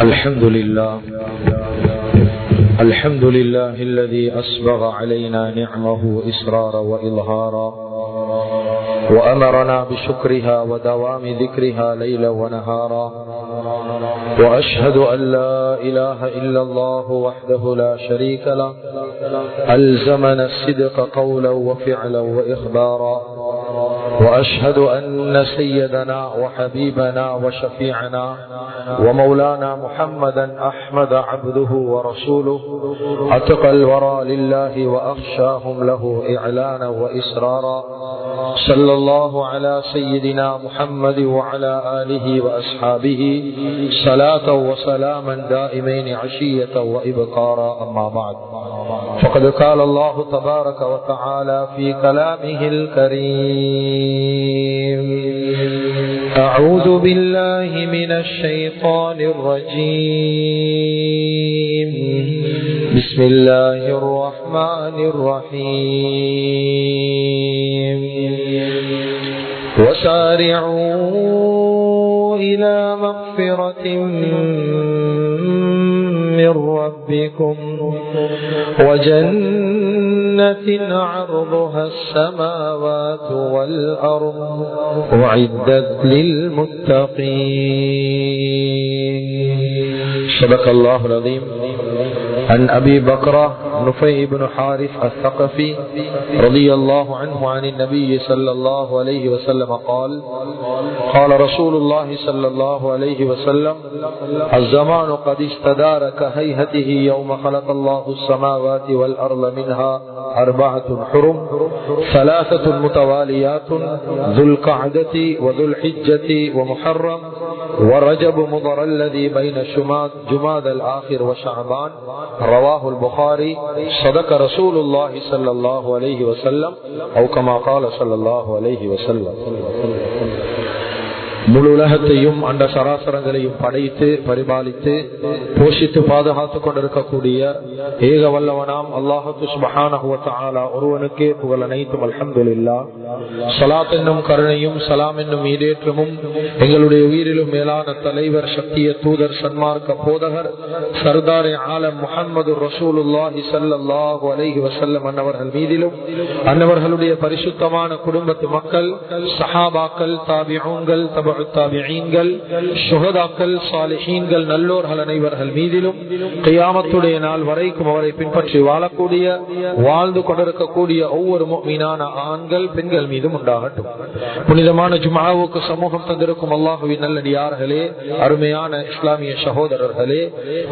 الحمد لله الذي أسبغ علينا نعمه إسرارا وإظهارا وأمرنا بشكرها ودوام ذكرها ليلا ونهارا، وأشهد أن لا إله إلا الله وحده لا شريك له ألزمنا الصدق قولا وفعلا وإخبارا، وأشهد أن سيدنا وحبيبنا وشفيعنا ومولانا محمدا أحمد عبده ورسوله أتقى الورى لله وأخشاهم له إعلانا وإسرارا، صلى الله على سيدنا محمد وعلى آله وأصحابه صلاة وسلاما دائمين عشية وإبكارا. أما بعد، فقد قال الله تبارك وتعالى في كلامه الكريم: أعوذ بالله من الشيطان الرجيم، بسم الله الرحمن الرحيم. وسارعوا إلى مغفرة من ربكم وجنة عرضها السماوات والأرض أعدت للمتقين. صدق الله العظيم. عن أبي بكر نفيع بن حارث الثقفي رضي الله عنه عن النبي صلى الله عليه وسلم قال: قال رسول الله صلى الله عليه وسلم: الزمان قد استدار كهيئته يوم خلق الله السماوات والأرض منها 4 حرم، 3 متواليات، ذو القعدة وذو الحجة ومحرم ورجب مضر الذي بين جماد الآخر وشعبان. رواه البخاري. صدق رسول الله صلى الله عليه وسلم أو كما قال صلى الله عليه وسلم. முழு உலகத்தையும் அண்ட சராசரங்களையும் படைத்து பரிபாலித்து போஷித்து பாதுகாத்துக் கொண்டிருக்கக்கூடிய ஏக வல்லவனாம் அல்லாஹ் சுப்ஹானஹு வ தஆலா ஒருவனுக்கே புகழ் அனைத்தும். அல்ஹம்துலில்லாஹ். ஸலாத் என்னும் கருணையும் சலாம் என்னும் ஈடேற்றமும் எங்களுடைய உயிரிலும் மேலான தலைவர், சத்திய தூதர், சன்மார்க்க போதகர், சர்தார் ஆலம் முஹம்மது ரசூலுல்லாஹி ஸல்லல்லாஹு அலைஹி வஸல்லம் அன்னவர்கள் மீதிலும், அன்னவர்களுடைய பரிசுத்தமான குடும்பத்து மக்கள், சஹாபாக்கள், தாபிஊன்கள், தாபிஈன்கள், ஷுஹதாக்கள், சாலிஹீன்கள், நல்லோர்கள் அனைவர்கள் மீதிலும் கியாமத்துடைய நாள் வரைக்கும் அவரை பின்பற்றி வாழக்கூடிய, வாழ்ந்து கொண்டிருக்கக்கூடிய ஒவ்வொரு முஃமினான ஆண்கள் பெண்கள் மீதும் உண்டாகட்டும். புனிதமான ஜும்ஆவுக்கு சமூகம் தந்திருக்கும் அல்லாஹுவின் நல்லடியார்களே, அருமையான இஸ்லாமிய சகோதரர்களே,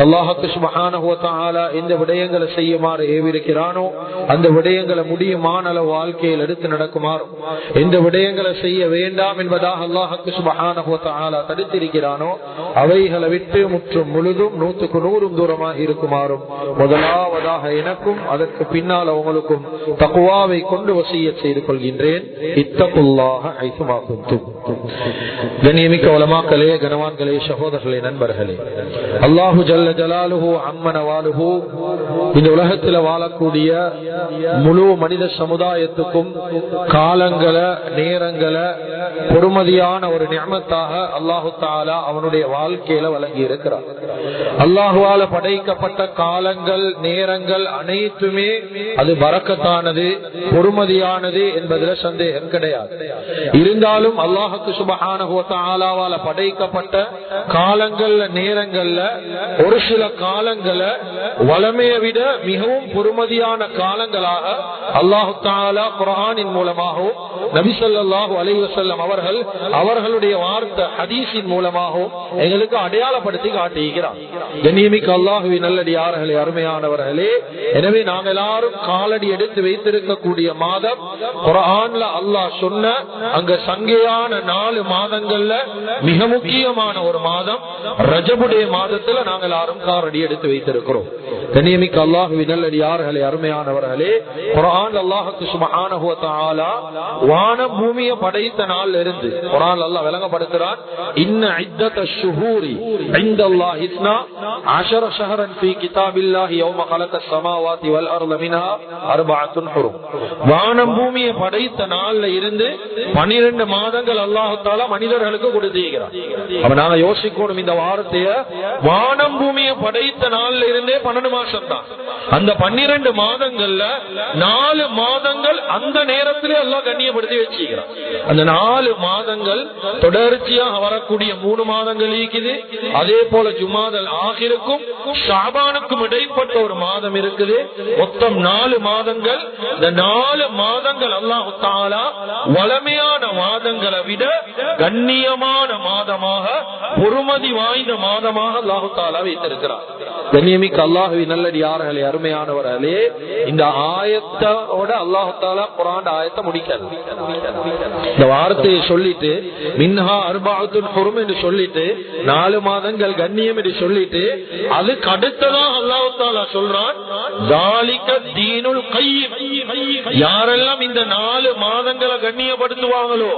அல்லாஹ் சுப்ஹானஹு வ தஆலா இந்த விடயங்களை செய்யுமாறு ஏவிருக்கிறானோ அந்த விடயங்களை முடியுமான அளவு வாழ்க்கையில் எடுத்து நடக்குமாறும், எந்த விடயங்களை செய்ய வேண்டாம் என்பதாக அல்லாஹ் சுப்ஹானஹு வ தஆலா தடுத்திருக்கிறானோ அவைகளை விட்டு முற்றும் முழுதும் 100க்கு 100 தூரமாக இருக்குமாறும் முதலாவதாக எனக்கும் அதற்கு பின்னால் உங்களுக்கும் தக்வாவை கொண்டு வசியத் செய்து கொள்கின்றேன். இத்தகுல்லாஹ ஹைசுமா குன்தும். கண்ணியமிக்க உலமாக்களே, கனவான்களே, சகோதரர்களே, நண்பர்களே, அல்லாஹு ஜல்ல ஜலாலுஹு அம்ம நவாலுஹு இந்த உலகத்தில் வாழக்கூடிய முழு மனித சமுதாயத்துக்கும் காலங்களை, நேரங்களை பொறுமதியான ஒரு நிஅமத்தாக அல்லாஹு தஆலா அவனுடைய வாழ்க்கையில வழங்கி இருக்கிறார். அல்லாஹுவால படைக்கப்பட்ட காலங்கள், நேரங்கள் அனைத்துமே அது பரக்கத்தானது, பொறுமதியானது என்பதில் சந்தேகம் கிடையாது. இருந்தாலும் அல்லாஹுக்கு சுப்ஹானஹு வ தஆலாவால படைக்கப்பட்ட காலங்கள்ல, நேரங்கள்ல ஒரு சில காலங்களை வளமையை விட மிகவும் பொறுமதியான காலங்களாக அல்லாஹு தஆலா குர்ஆனின் மூலமாகவும் நபி ஸல்லல்லாஹு அலைஹி வஸல்லம் அவர்களுடைய வார்த்தை ஹதீஸின் மூலமாகவும் எங்களுக்கு அடையாளப்படுத்தி காட்டுகிறார். கண்ணியமிக்க அல்லாஹுவின் நல்லடியார்களே, அருமையானவர்களே, எனவே நாங்கள் எல்லாரும் காலடி எடுத்து வைத்திருக்கக்கூடிய மாதம் குர்ஆன்ல அல்லாஹ் சொன்ன அங்க சங்கையான 4 மாதங்கள்ல மிக முக்கியமான ஒரு மாதம் ரஜபுடைய மாதத்துல நாங்கள் எல்லாரும் காலடி எடுத்து வைத்திருக்கிறோம். கண்ணியமிக்க அல்லாஹ்வின் நல்லடியார்களே, அருமையானவர்களே, குர்ஆன் அல்லாஹ் சுப்ஹானஹு வ தஆலா வானம் பூமியை படைத்த நாள்ல இருந்து குர்ஆன் அல்லாஹ் விளங்கப்படுத்துறான். இன்ன இத்தத்தஷ் ஷுஹூரி இன்தல்லாஹி 12 ஷஹரன் ஃபீ கிதாபில்லாஹி யௌம கலகஸ் ஸமாவாதி வல் அர்த மின்ஹா அர்பஅத்துன் ஹுரும். வானம் பூமியை படைத்த நாள்ல இருந்து 12 மாதங்கள் அல்லாஹ் தஆலா மனிதர்களுக்கு கொடுத்திருக்கிறார். அப்ப நாங்க யோசிக்கணும், இந்த வார்த்தைய வானம் பூமியை படைத்த நாள்ல இருந்தே 12 மாசம் தான். அந்த 12 மாதங்கள்ல 4 மாதங்கள் அந்த நேரத்திலே அல்லாஹ் கண்ணியப்படுத்தி வச்சிருக்கிறான். அந்த 4 மாதங்கள் தொடர்ச்சியாக வரக்கூடிய 3 மாதங்கள் இருக்குது. அதே போல ஜுமாதல் ஆகிருக்கும் ஷாபானுக்கும் இடைப்பட்ட ஒரு மாதம் இருக்குது. மொத்தம் 4 மாதங்கள். இந்த 4 மாதங்கள் அல்லாஹ் தஆலா வளமையான மாதங்களை விட கண்ணியமான மாதமாக, பொறுமதி வாய்ந்த மாதமாக அல்லாஹ் தஆலா வைத்திருக்கிறார். கண்ணியமிக்க அல்லாஹ்வின் நல்லடியார்களே, அருமையானவர்களே, இந்த ஆயத்தோட அல்லாஹ் தஆலா குர்ஆன் ஆயத்தை முடிக்கிறது. இந்த வார்த்தையை சொல்லிட்டு மின்ஹா அர்பஅத்துன் ஹுரும் என்று சொல்லிட்டு 4 மாதங்கள் கண்ணியம் என்று சொல்லிட்டு அதுக்கு அடுத்ததாக அல்லாஹ் தஆலா சொல்றான், ذَلِكَ الدِّينُ الْقَيِّمُ. யாரெல்லாம் இந்த 4 மாதங்களை கண்ணியப்படுத்துவாங்களோ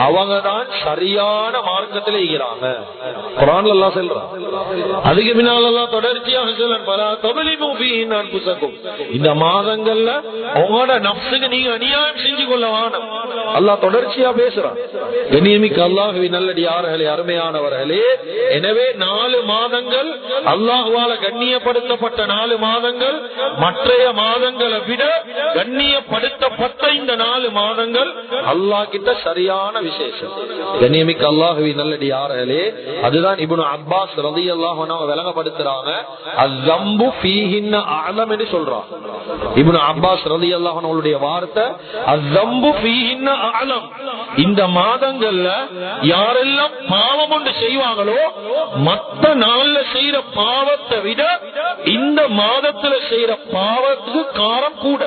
அவங்க தான் சரியான மார்க்கத்தில் இருக்கிறாங்க. குர்ஆன்ல அல்லாஹ் சொல்றான். அதுக்கு பின்னால் அல்லாஹ் தொடர்ச்சியாக சொல்றான், பலா தபலிமு ஃபீஹின் அன்ஃபுஸகும். இந்த மாதங்கள்ல உங்களோட நஃப்ஸுக்கு நீங்க அநியாயம் செஞ்சு கொள்ள வேண்டாம். அல்லாஹ் தொடர்ச்சியா பேசுறான். கண்ணியமிக்க அல்லாஹ்வின் நல்லடியார்களே, அருமையானவர்களே, எனவே 4 மாதங்கள் அல்லாஹ்வால கண்ணியப்படுத்தப்பட்ட 4 மாதங்கள் மற்றைய மாதங்களை விட கண்ணியப்படுத்தப்பட்ட இந்த 4 மாதங்கள் அல்லாஹ் கிட்ட சரியான விசேஷம். கண்ணியமிக்க அல்லாஹ்வின் நல்லடியார்களே, அதுதான் இப்னு அப்பாஸ் ரலியல்லாஹு அன்ஹு விளங்கப்படுத்துறாங்க. அஸ்ஸம்பு ஃபீஹின் அஅலம் என்று சொல்றாங்க. இப்னு அப்பாஸ் ரலியல்லாஹு அன்ஹுடைய வார்த்தை அஸ்ஸம்பு ஃபீஹின் அஅலம். இந்த மாதங்கள்ல யாரெல்லாம் பாவம் ஒன்று செய்வாங்களோ மற்ற நாள்ல செய்யற பாவத்தை விட இந்த மாதத்துல செய்யற பாவத்துக்கு காரம் கூட.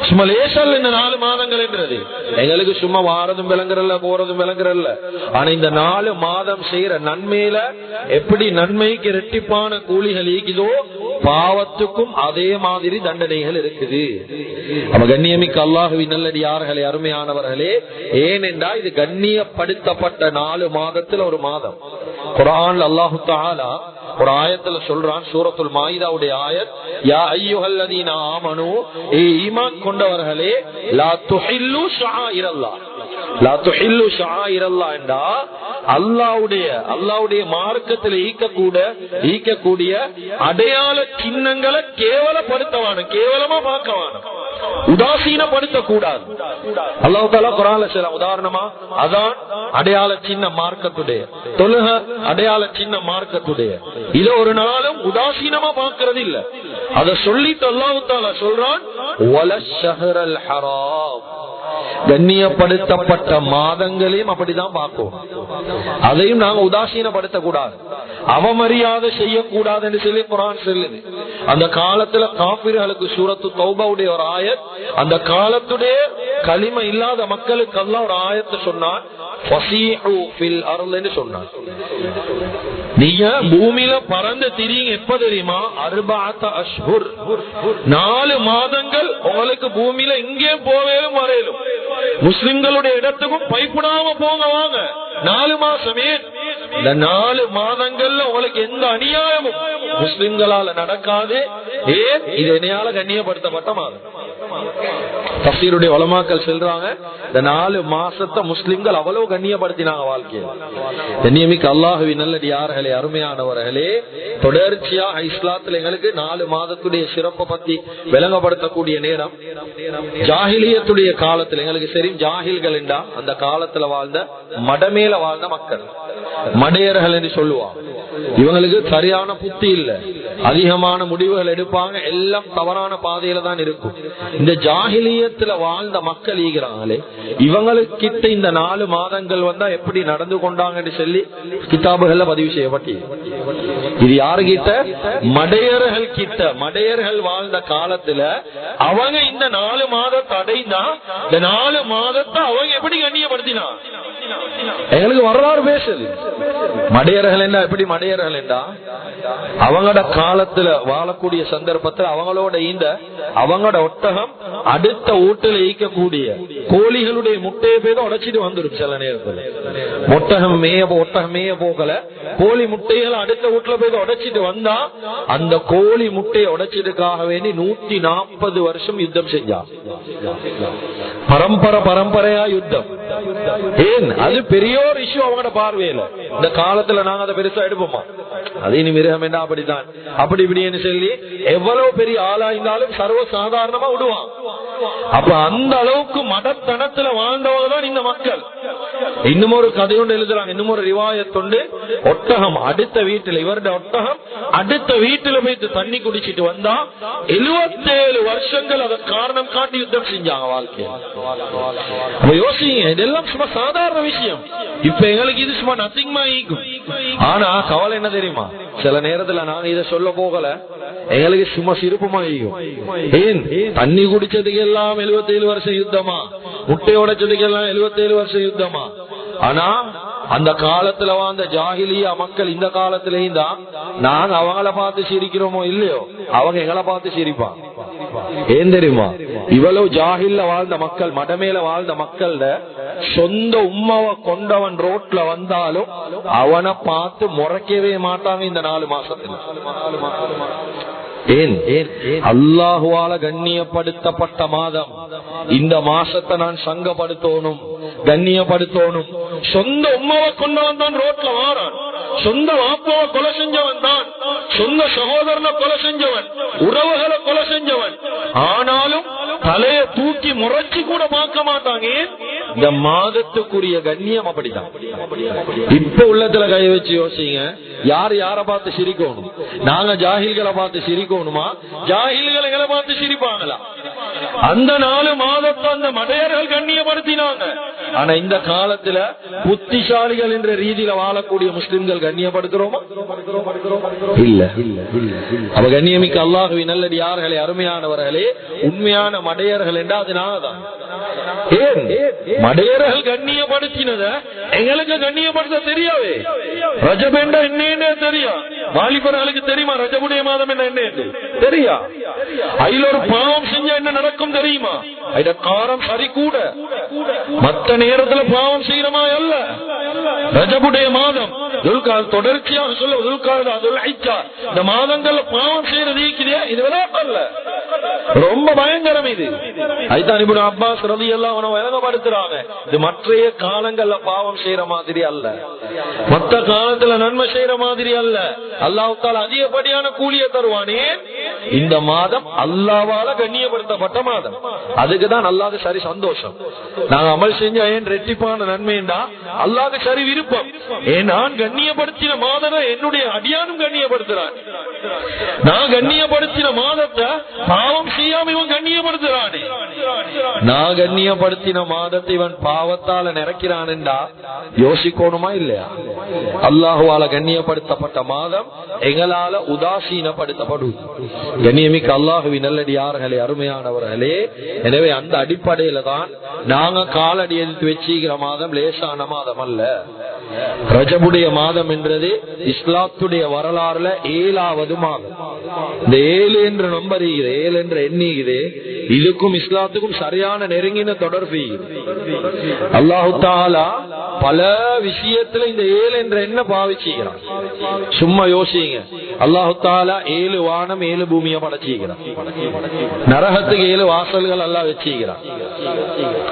சும்மா லேசால் இந்த 4 மாதங்கள் என்றது எங்களுக்கு சும்மா வாரதும் விளங்குறல்ல, போறதும் விளங்குறல்ல. ஆனா இந்த 4 மாதம் செய்யற நன்மையில எப்படி நன்மைக்கு இரட்டிப்பான கூலிகள் இருக்குதோ பாவத்துக்கும் அதே மாதிரி தண்டனைகள் இருக்குது. அப்ப கண்ணியமிக்க அல்லாஹ்வின் நல்லடியார்களே, அருமையானவர்களே, ஏனென்றா இது கண்ணியப்படுத்தப்பட்ட 4 மாதத்துல ஒரு மாதம். குர்ஆன் அல்லாஹ் தஆலா ஒரு ஆயத்துல சொல்றான், சூரத்துல் மாயிதாவுடைய ஆயத், யா அய்யுஹல்லதீன ஆமனூ, ஈமான் கொண்டவர்களே, லா துஹில்லு ஷஆயிரல்லாஹ். லா துஹில்லு ஷஆயிரல்லாஹ் என்றா அல்லாஹ்வுடைய மார்க்கத்தில் ஈக்கக்கூடிய அடையாள சின்னங்களை கேவலப்படுத்தவான, கேவலமா பார்க்கவான, உதாசீனப்படுத்த கூடாது. அல்லாஹ் தஆலா குர்ஆன்ல சொல்ற உதாரணமா அதான் அடையாள சின்ன மார்க்கத்துடைய, தொழுக அடையாள சின்ன மார்க்கத்துடைய, இத ஒரு நாளும் உதாசீனமா பார்க்கிறது இல்ல. அத சொல்லிட்டு அல்லாஹ் தஆலா சொல்றான், வலஷஹரல் ஹராம். கண்ணியப்படுத்தப்பட்ட மாதங்களையும் அப்படிதான் பார்ப்போம். அதையும் நாங்க உதாசீனப்படுத்த கூடாது, அவமரியாதை செய்யக்கூடாது என்று சொல்லி குர்ஆன் சொல்லுது. அந்த காலத்துல காபிர்களுக்கு சூரத்து தௌபாவுடைய ஒரு ஆயத், அந்த காலத்துடைய களிமை இல்லாத மக்களுக்கு அல்லாஹ் ஒரு ஆயத்தை சொன்னான், ஃபஸீஹு ஃபில் அர்ல் என்று சொன்னான். நீங்க பூமியில பறந்து திரியுங்க. எப்ப தெரியுமா? 4 அஷ்ஹுர், 4 மாதங்கள் உங்களுக்கு பூமியில எங்கே போவேலும் வரையிலும். முஸ்லிம்களுடைய இடத்துக்கும் பைப்புடாம போங்க வாங்க. 4 மாசமே, இந்த 4 மாதங்கள்ல உங்களுக்கு எந்த அநியாயமும் முஸ்லிம்களால நடக்காது. ஏன்? இது என்னையால கண்ணியப்படுத்தப்பட்ட மாதம். தஃசீருடைய உலமாக்கள் சொல்றாங்க, இந்த 4 மாசத்தை முஸ்லிம்கள் அவ்வளவு கண்ணியப்படுத்தினாங்க வாழ்க்கையில். கண்ணியமிக்க அல்லாஹ்வின் நல்லடியார்களே, அருமையானவர்களே, தொடர்ச்சியா இஸ்லாத்துல எங்களுக்கு 4 மாதத்துடைய சிறப்பை பத்தி விளங்கப்படுத்தக்கூடிய நேரம். ஜாஹிலியத்துடைய காலத்துல எங்களுக்கு சரி, ஜாஹில்கள் என்றா அந்த காலத்துல வாழ்ந்த மடமேல வாழ்ந்த மக்கள், மடையர்கள் என்று சொல்லுவாங்க. இவங்களுக்கு சரியான புத்தி இல்ல, அதிகமான முடிவுகள் எடுப்பாங்க, எல்லாம் தவறான பாதையில தான் இருக்கும். இந்த ஜாஹிலியத்துல வாழ்ந்த மக்கள் ஈகிறாங்களே, இவங்களுக்கு இந்த 4 மாதங்கள் வந்தா எப்படி நடந்து கொண்டாங்கன்னு சொல்லி கிதாபுகள்ல பதிவு செய்யப்பட்டு, இது யாருகிட்ட? மடையர்கள் கிட்ட. மடையர்கள் வாழ்ந்த காலத்துல அவங்க இந்த 4 மாதத்தை அடைந்தா, இந்த 4 மாதத்தை அவங்க எப்படி கண்ணியப்படுத்தினா? எங்களுக்கு வரலாறு பேசுது. மடையர்கள் என்ன, எப்படி மடையர்கள் என்றா அவங்களோட காலத்துல வாழக்கூடிய சந்தர்ப்பத்தில் அவங்களோட அவங்களோட ஒட்டகம் அடுத்த வீட்டில் ஈக்கக்கூடிய கோழிகளுடைய முட்டையை போய் உடைச்சிட்டு வந்துடும். சில நேரத்தில் ஒட்டகம் மேய போகல, கோழி முட்டைகள் அடுத்த வீட்டுல போய் உடைச்சிட்டு வந்தா அந்த கோழி முட்டையை உடைச்சதுக்காக வேண்டி 140 வருஷம் யுத்தம் செஞ்சா. பரம்பரையா யுத்தம். ஏன் அது பெரிய ஒரு இஷ்யூ அவங்களோட பார்வையில. இந்த காலத்துல நாங்க அதை பெருசா எடுப்போமா? அது இனி மிருகம் என்ன அப்படித்தான் அப்படி இப்படின்னு சொல்லி எவ்வளவு பெரிய ஆளா இருந்தாலும் சர்வ சாதாரணமா விடுவான். அப்ப அந்த அளவுக்கு மடத்தனத்துல வாழ்ந்தவங்க தான் இந்த மக்கள். இன்னும் ஒரு கதையோடு எழுதுறாங்க, இன்னும் ஒரு ரிவாயத்தொண்டு. ஒட்டகம் அடுத்த வீட்டுல, இவருடைய ஒட்டகம் அடுத்த வீட்டுல போயிட்டு தண்ணி குடிச்சிட்டு வந்தா 77 வருஷங்கள் அதை காரணம் காட்டி யுத்தம் செஞ்சாங்க வாழ்க்கையில. யோசிங்க, இதெல்லாம் சும்மா சாதாரண விஷயம். இப்ப எங்களுக்கு இது சும்மா நத்திங்மா ஈக்கும். ஆனா கவலை என்ன தெரியுமா? சில நேரத்துல நாங்க இதை சொல்ல போகல, எங்களுக்கு சும்மா சிரிப்புமா ஈக்கும். ஏன் தண்ணி குடிச்சதுக்கு எல்லாம் 77 வருஷம் யுத்தமா, முட்டை உடைச்சதுக்கு எல்லாம் 77 வருஷம் யுத்தமா? ஆனா அந்த காலத்துல வாழ்ந்த ஜாகிலியா மக்கள் இந்த காலத்திலேயும் தான் நாங்க அவங்கள பார்த்து சிரிக்கிறோமோ இல்லையோ, அவங்க எங்களை பார்த்து சிரிப்பான். ஏன் தெரியுமா? இவ்வளவு ஜாகில்ல வாழ்ந்த மக்கள், மடமேல வாழ்ந்த மக்கள் சொந்த உம்மாவை கொண்டவன் ரோட்ல வந்தாலும் அவனை பார்த்து முறைக்கவே மாட்டாங்க இந்த 4 மாசத்துல. ஏன் அல்லாஹுவால கண்ணியப்படுத்தப்பட்ட மாதம். இந்த மாசத்தை நான் சங்கப்படுத்தணும், கண்ணியப்படுத்தணும். சொந்த உம்மாவை கொண்டவன் தான் ரோட்ல வாரான், சொந்த வாப்பாவை கொலை செஞ்சவன் தான், சொந்த சகோதரனை கொலை செஞ்சவன், உறவுகளை கொலை செஞ்சவன். ஆனாலும் தலையை தூக்கி முறைச்சு கூட பார்க்க மாட்டாங்க. இந்த மாதத்துக்குரிய கண்ணியம் அப்படிதான். இப்ப உள்ளத்துல கை வச்சு யோசிங்க, யார் யார பார்த்து சிரிக்கணும்? நாங்க ஜாகில்களை பார்த்து சிரிக்கணுமா? ஜாகில்களை எங்களை பார்த்து சிரிப்பாங்களா? அந்த 4 மாதத்தை அந்த மடையர்கள் கண்ணியப்படுத்தினாங்க. ஆனா இந்த காலத்துல புத்திசாலிகள் என்ற ரீதியில வாழக்கூடிய முஸ்லிம்கள் கண்ணியப்படுத்துறோமா? இல்ல. அவ கண்ணியமிக்க அல்லாஹுவின் நல்லடியார்களே, அருமையானவர்களே, உண்மையான மடையர்கள் என்றா அது நாங்க தான். ஏன் மடையர்கள் கண்ணியப்படுத்தினத எங்களுக்கு கண்ணியப்படுத்த தெரியாவே? ரஜப் என்றா என்னன்னு தெரியும்? வாலிபர்களுக்கு தெரியுமா ரஜபுடைய மாதம் என்ன தெரியா? அதுல ஒரு பாவம் செஞ்சா என்ன நடக்கும் தெரியுமா? அத காரம் சரி கூட மற்ற நேரத்துல பாவம் செய்யறமா அல்ல. ரஜபுடைய மாதம் தொடர்ச்சியாக சொல்ல இந்த மாதங்கள்ல பாவம் செய்யறது இது விளையாட்டல்ல, ரொம்ப பயங்கரம். இது ஐதான் இப்னு அப்பாஸ் ரலியல்லாஹு அன்ஹு விளங்கப்படுத்துறாங்க. இது மற்றைய காலங்கள்ல பாவம் செய்யற மாதிரி அல்ல, மற்ற காலத்துல நன்மை செய்யற மாதிரி அல்ல. அல்லாஹ் தஆலா அதிகப்படியான கூலியை தருவானே. இந்த மாதம் அல்லாஹ்வால கண்ணியப்படுத்தப்பட்ட மாதம். அதுக்குதான் அல்லாஹ்க்கு சரி சந்தோஷம். நாங்க அமல் செஞ்சா ஏன் ரெட்டிப்பான நன்மைண்டா அல்லாஹ்க்கு சரி விருப்பம். ஏன் நான் கண்ணியப்படுத்தின மாதத்தை என்னுடைய அடியானும் கண்ணியப்படுத்துறான். நான் கண்ணியப்படுத்தின மாதத்தை பாவம் செய்யாம இவன் கண்ணியப்படுத்துறானே. நான் கண்ணியப்படுத்தின மாதத்தை இவன் பாவத்தால நிறைக்கிறான்டா யோசிக்கணுமா இல்லையா? அல்லாஹ்வால கண்ணியப்படுத்தப்பட்ட மாதம் எங்களால உதாசீனப்படுத்தப்படும். கண்ணியமிக்க அல்லாஹுவின் நல்லடியார்களே, அருமையானவர்களே, எனவே அந்த அடிப்படையில தான் நாங்க காலடி எடுத்து வச்சுக்கிற மாதம் லேசான மாதம் அல்ல. ரஜபுடைய மாதம் என்றது இஸ்லாத்துடைய வரலாறுல 7வது மாதம். இந்த 7 என்ற நம்பர், 7 என்ற எண்ணிக்குது, இதுக்கும் இஸ்லாத்துக்கும் சரியான நெருங்கின தொடர்பு. அல்லாஹு தஆலா பல விஷயத்துல இந்த 7 என்ற எண்ண பாவிச்சுக்கிறான். சும்மா யோசிங்க, அல்லாஹு தஆலா 7 வானம் 7 பூமியை படைச்சுக்கிறான். நரகத்துக்கு 7 வாசல்கள் அல்லாஹ் வச்சுக்கிறான்.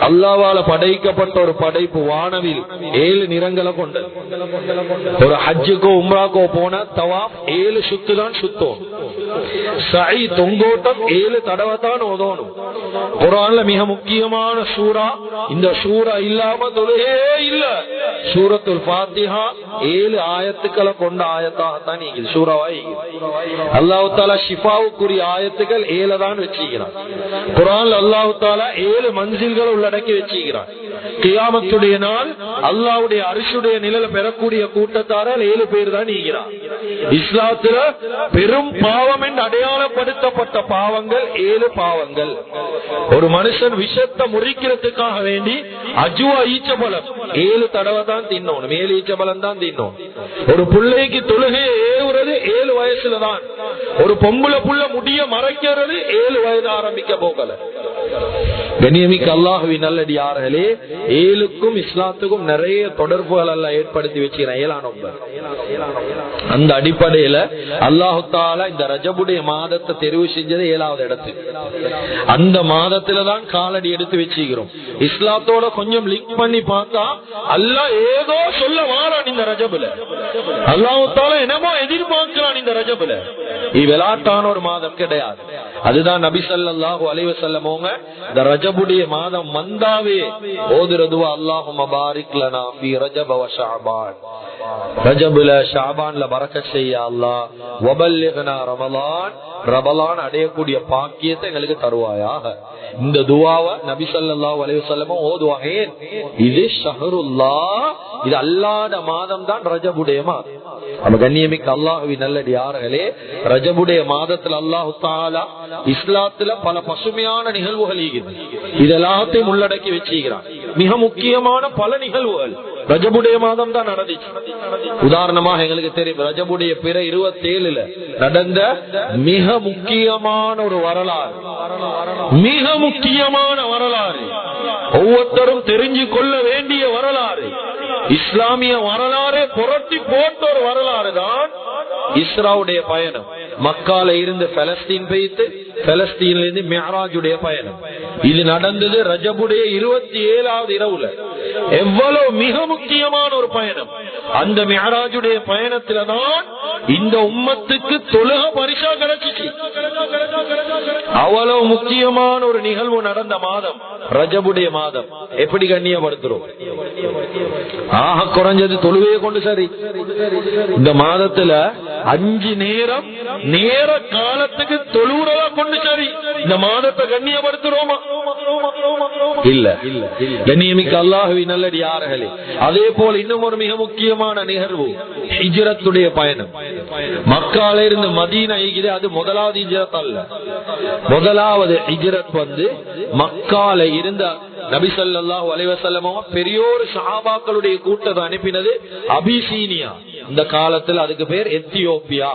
அல்லாஹ்வால படைக்கப்பட்ட ஒரு படைப்பு வானவில் 7 நிறங்களை கொண்டது. ஒரு ஹஜ்ஜுக்கோ உம்ராக்கோ போன தவாப் 7 சுத்து தான் சுத்தோம். சை தொங்கோட்டம் 7 தடவை தான் ஓதணும். குர்ஆன்ல மிக முக்கியமான சூரா, இந்த சூரா இல்லாம தொழுகே இல்ல. சூரத்துல் ஃபாத்திஹா 7 ஆயத்துக்களை கொண்ட ஆயத்தாகத்தான் சூறாவாய். அல்லாஹ் தஆலா ஷிஃபா தக்வாவுக்குரிய ஆயத்துக்கள் 7 தான் வச்சுக்கிறான். குர்ஆன்ல அல்லாஹ் தஆலா 7 மன்சில்களை உள்ளடக்கி வச்சுக்கிறான். கியாமத்துடைய நாள் அல்லாஹ்வுடைய அர்ஷுடைய நிழலை பெறக்கூடிய கூட்டத்தாரால் 7 பேர் தான் நீங்கிறார். இஸ்லாத்துல பெரும் பாவம் என்று அடையாளப்படுத்தப்பட்ட பாவங்கள் 7 பாவங்கள். ஒரு மனுஷன் விஷத்தை முறிக்கிறதுக்காக வேண்டி அஜுவா ஈச்சபலம் 7 தடவை தான் தின்னோம். 7 ஈச்சபலம் தான் தின்னோம். ஒரு பிள்ளைக்கு தொழுகையை ஏவுறது 7 வயசுல தான். ஒரு பொம்பளை புள்ள முடிய மறைக்கிறது 7 வயது ஆரம்பிக்க போகல. கண்ணியமிக்க அல்லாஹ்வின் நல்லடியார்களே, 7க்கும் இஸ்லாத்துக்கும் நிறைய தொடர்புகள் எல்லாம் ஏற்படுத்தி வச்சுக்கிறேன். 7ஆம் நம்பர். அந்த அடிப்படையில அல்லாஹ் தஆலா இந்த ரஜபுடைய மாதத்தை தெரிவு செஞ்சது 7வது இடத்துக்கு. அந்த மாதத்துலதான் காலடி எடுத்து வச்சுக்கிறோம். இஸ்லாத்தோட கொஞ்சம் லிங்க் பண்ணி பார்த்தா அல்லாஹ் ஏதோ சொல்ல வாரான் இந்த ரஜபுல. அல்லாஹ் தஆலா என்னமோ எதிர்பார்க்கிறான் இந்த ரஜபுல. இது விளையாட்டான ஒரு மாதம் கிடையாது. அதுதான் நபி ஸல்லல்லாஹு அலைஹி வஸல்லம் அவங்க இந்த ரஜபுடைய மாதம் வந்தாவே ஓதுறதுவா அல்லாஹும்ம பாரிக் லனா ஃபீ ரஜப வ ஷஅபான். ரஜபுல ஷஅபான்ல பரக்கத் செய்ய அல்லாஹ், வபல்லிக்னா ரமலான், ரமலான் அடையக்கூடிய பாக்கியத்தை எங்களுக்கு தருவாயாக. இந்த துஆவை நபி ஸல்லல்லாஹு அலைஹி வஸல்லம் ஓதுவாங்க. இது ஷஹ்ருல்லாஹ், இது அல்லாஹ்வுடைய மாதம் தான் ரஜபுடைய மாதம். நம்ம கண்ணியமிக்க அல்லாஹ்வின் நல்லடியார்களே, ரஜபுடைய மாதத்துல அல்லாஹ் தஆலா இஸ்லாத்துல பல பசுமையான நிகழ்வுகள் இதெல்லாத்தையும் உள்ளடக்கி வச்சுக்கிறான். மிக முக்கியமான பல நிகழ்வுகள் ரஜபுடைய மாதம் தான் நடந்துச்சு. உதாரணமாக எங்களுக்கு தெரியும், ரஜபுடைய பிற 27ல நடந்த மிக முக்கியமான ஒரு வரலாறு, மிக முக்கியமான வரலாறு, ஒவ்வொருத்தரும் தெரிஞ்சு கொள்ள வேண்டிய வரலாறு, இஸ்லாமிய வரலாறு புரட்டி போட்ட ஒரு வரலாறு தான் இஸ்ராவுடைய பயணம். மக்கால இருந்து பலஸ்தீன் போயிட்டு பலஸ்தீன்ல இருந்து மிஅராஜுடைய பயணம். இது நடந்தது ரஜபுடைய 27வது இரவுல. எவ்வளவு மிக முக்கியமான ஒரு பயணம். அந்த மிஅராஜுடைய பயணத்துலதான் இந்த உம்மத்துக்கு தொழுக பரிசா கிடைச்சிச்சு. அவ்வளவு முக்கியமான ஒரு நிகழ்வு நடந்த மாதம் ரஜபுடைய மாதம். எப்படி கண்ணியப்படுத்துறோம்? ஆக குறைஞ்சது தொழுவையை கொண்டு சரி. இந்த மாதத்துல 5 நேரம் நேர காலத்துக்கு தொழுறதா கொண்டு சரி இந்த மாதத்தை கண்ணியப்படுத்துறோமா? இல்ல. கண்ணியமிக்க அல்லாஹ்வின் நல்லடியார்களே, அதே போல இன்னும் ஒரு மிக முக்கியமான நிகழ்வு ஹிஜ்ரத்துடைய பயணம். மக்கால இருந்து மதீனா இது அது முதலாவது ஹிஜ்ரத் அல்ல. முதலாவது ஹிஜ்ரத் மக்கால இருந்த நபி ஸல்லல்லாஹு அலைஹி வஸல்லம் பெரியோர் சஹாபாக்களுடைய கூட்டத்தை அனுப்பினது அபிசீனியா. இந்த காலத்தில் அதுக்கு பேர் எத்தியோப்பியா.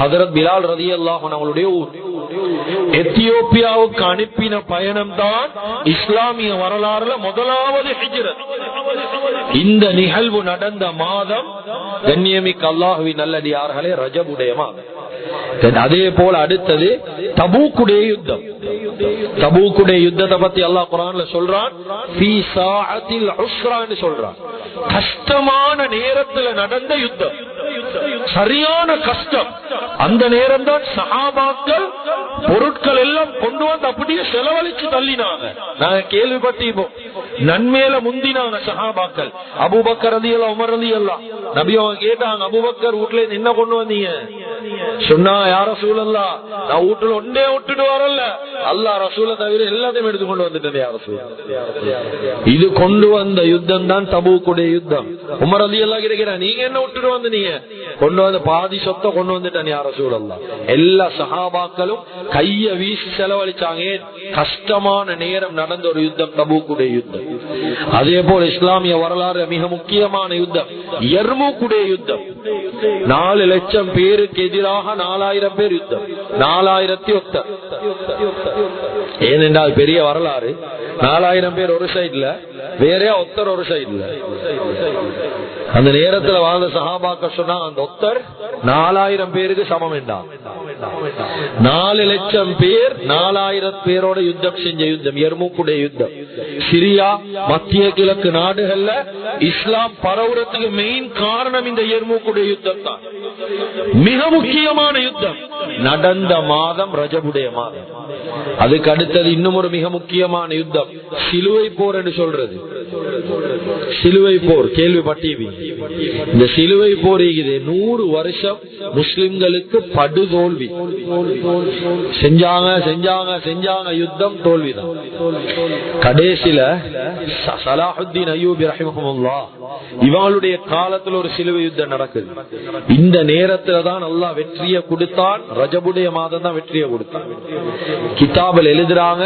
ஹஜ்ரத் பிலால் ரலியல்லாஹு அன்ஹு அவங்களுடைய ஊர். எத்தியோப்பியாவுக்கு அனுப்பின பயணம் தான் இஸ்லாமிய வரலாறுல முதலாவது ஹிஜ்ரத். இந்த நிகழ்வு நடந்த மாதம் கண்ணியமிக்க அல்லாஹ்வின் நல்லடியார்களே ரஜபுடைய மாதம். அதே போல அடுத்தது தபூக்குடைய யுத்தம். தபூக்குடைய யுத்தத்தை பத்தி அல்லாஹ் குர்ஆன்ல சொல்றான், ஃபீ ஸாஅத்தில் உஸ்ரான்னு சொல்றான். கஷ்டமான நேரத்துல நடந்த யுத்தம், சரியான கஷ்டம். அந்த நேரம் தான் சஹாபாக்கள் பொருட்கள் எல்லாம் கொண்டு வந்து அப்படியே செலவழிச்சு தள்ளினாங்க. நாங்க கேள்விப்பட்டிருப்போம், நன்மையில முந்தினாங்க சஹாபாக்கள். அபூபக்கர் ரலியல்லாஹு உமர் ரலியல்லாஹு நபி அவங்க கேட்டாங்க, அபூபக்கர் வீட்டுல இருந்து என்ன கொண்டு வந்தீங்க? சொன்னா, யா ரசூலல்லாஹ், நான் வீட்டுல ஒன்றே விட்டுட்டு வரல, அல்லாஹ் ரசூலை தவிர எல்லாத்தையும் எடுத்து கொண்டு வந்துட்டேன் யா ரசூல். இது கொண்டு வந்த யுத்தம் தான் தபூக்குடைய யுத்தம். உமர் ரலியல்லாஹு கேக்குறாங்க, நீங்க என்ன விட்டுட்டு வந்து நீங்க கொண்டு வந்து பாதி சொத்தை கொண்டு வந்துட்டேன் யா ரசூலல்லாஹ். எல்லா சஹாபாக்களும் கைய வீசி செலவழிச்சாங்க. கஷ்டமான நேரம் நடந்த ஒரு யுத்தம் தபூக்குடைய யுத்தம். அதே போல இஸ்லாமிய வரலாறு மிக முக்கியமான யுத்தம் யர்மூக்குடைய யுத்தம். 4 லட்சம் பேருக்கு எதிராக 4000 பேர் யுத்தம். 4001. ஏனென்றால் பெரிய வரலாறு. 4000 பேர் ஒரு சைடுல, வேற ஒருத்தர் ஒரு சைடுல. அந்த நேரத்தில் வாழ்ந்த சஹாபாக்கள் சொன்னாங்க, அந்த ஒருத்தர் 4000 பேருக்கு சமம் என்றான். 4 லட்சம் பேர் 4000 பேரோட யுத்தம் செஞ்ச யுத்தம் யர்மூக்குடைய யுத்தம். சிரியா மத்திய கிழக்கு நாடுகள்ல இஸ்லாம் பரவுறதுக்கு மெயின் காரணம் இந்த யர்மூக்குடைய யுத்தம் தான். மிக முக்கியமான யுத்தம் நடந்த மாதம் ரஜபுடைய மாதம். அதுக்கு அடுத்தது இன்னும் ஒரு மிக முக்கியமான யுத்தம் சிலுவை போர் என்று சொல்றது. சிலுவை போர் கேள்விப்பட்டீங்க. இந்த சிலுவை போர் 100 வருஷம் முஸ்லிம்களுக்கு படுதோல்வி. செஞ்சாங்க யுத்தம், தோல்விதான். கடைசியில சலாஹுத்தீன் அய்யூபி ரஹிமஹுல்லாஹ் இவங்களுடைய காலத்துல ஒரு சிலுவை யுத்தம் நடக்குது. இந்த நேரத்துல தான் அல்லாஹ் வெற்றியை கொடுத்தான். ரஜபுடைய மாதம் தான் வெற்றியை கொடுத்தான். கிதாபில் எழுதுறாங்க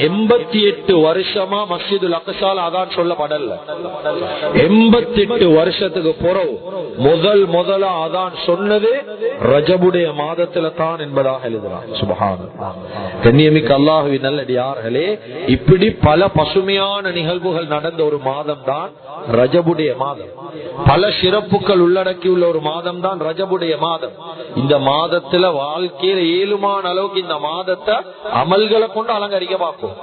88 வருஷமா மஸ்ஜிதுல் அக்ஸால அதான் சொல்லப்படல. 88 வருஷத்துக்கு பிறகு முதலா அதான் சொன்னது ரஜபுடைய மாதத்துல தான் என்பதாக எழுதுறாங்க. சுப்ஹானல்லாஹ். கண்ணியமிக்க அல்லாஹ்வின் நல்லடியார்களே, இப்படி பல பசுமையான நிகழ்வுகள் நடந்த ஒரு மாதம் தான் ரஜபுடைய மாதம். பல சிறப்புகள் உள்ளடக்கியுள்ள ஒரு மாதம் தான் ரஜபுடைய மாதம். இந்த மாதத்துல வாழ்க்கையில ஏழுமான அளவுக்கு இந்த மாதத்தை அமல்களை கொண்டு அலங்கரிக்க பார்ப்போம்.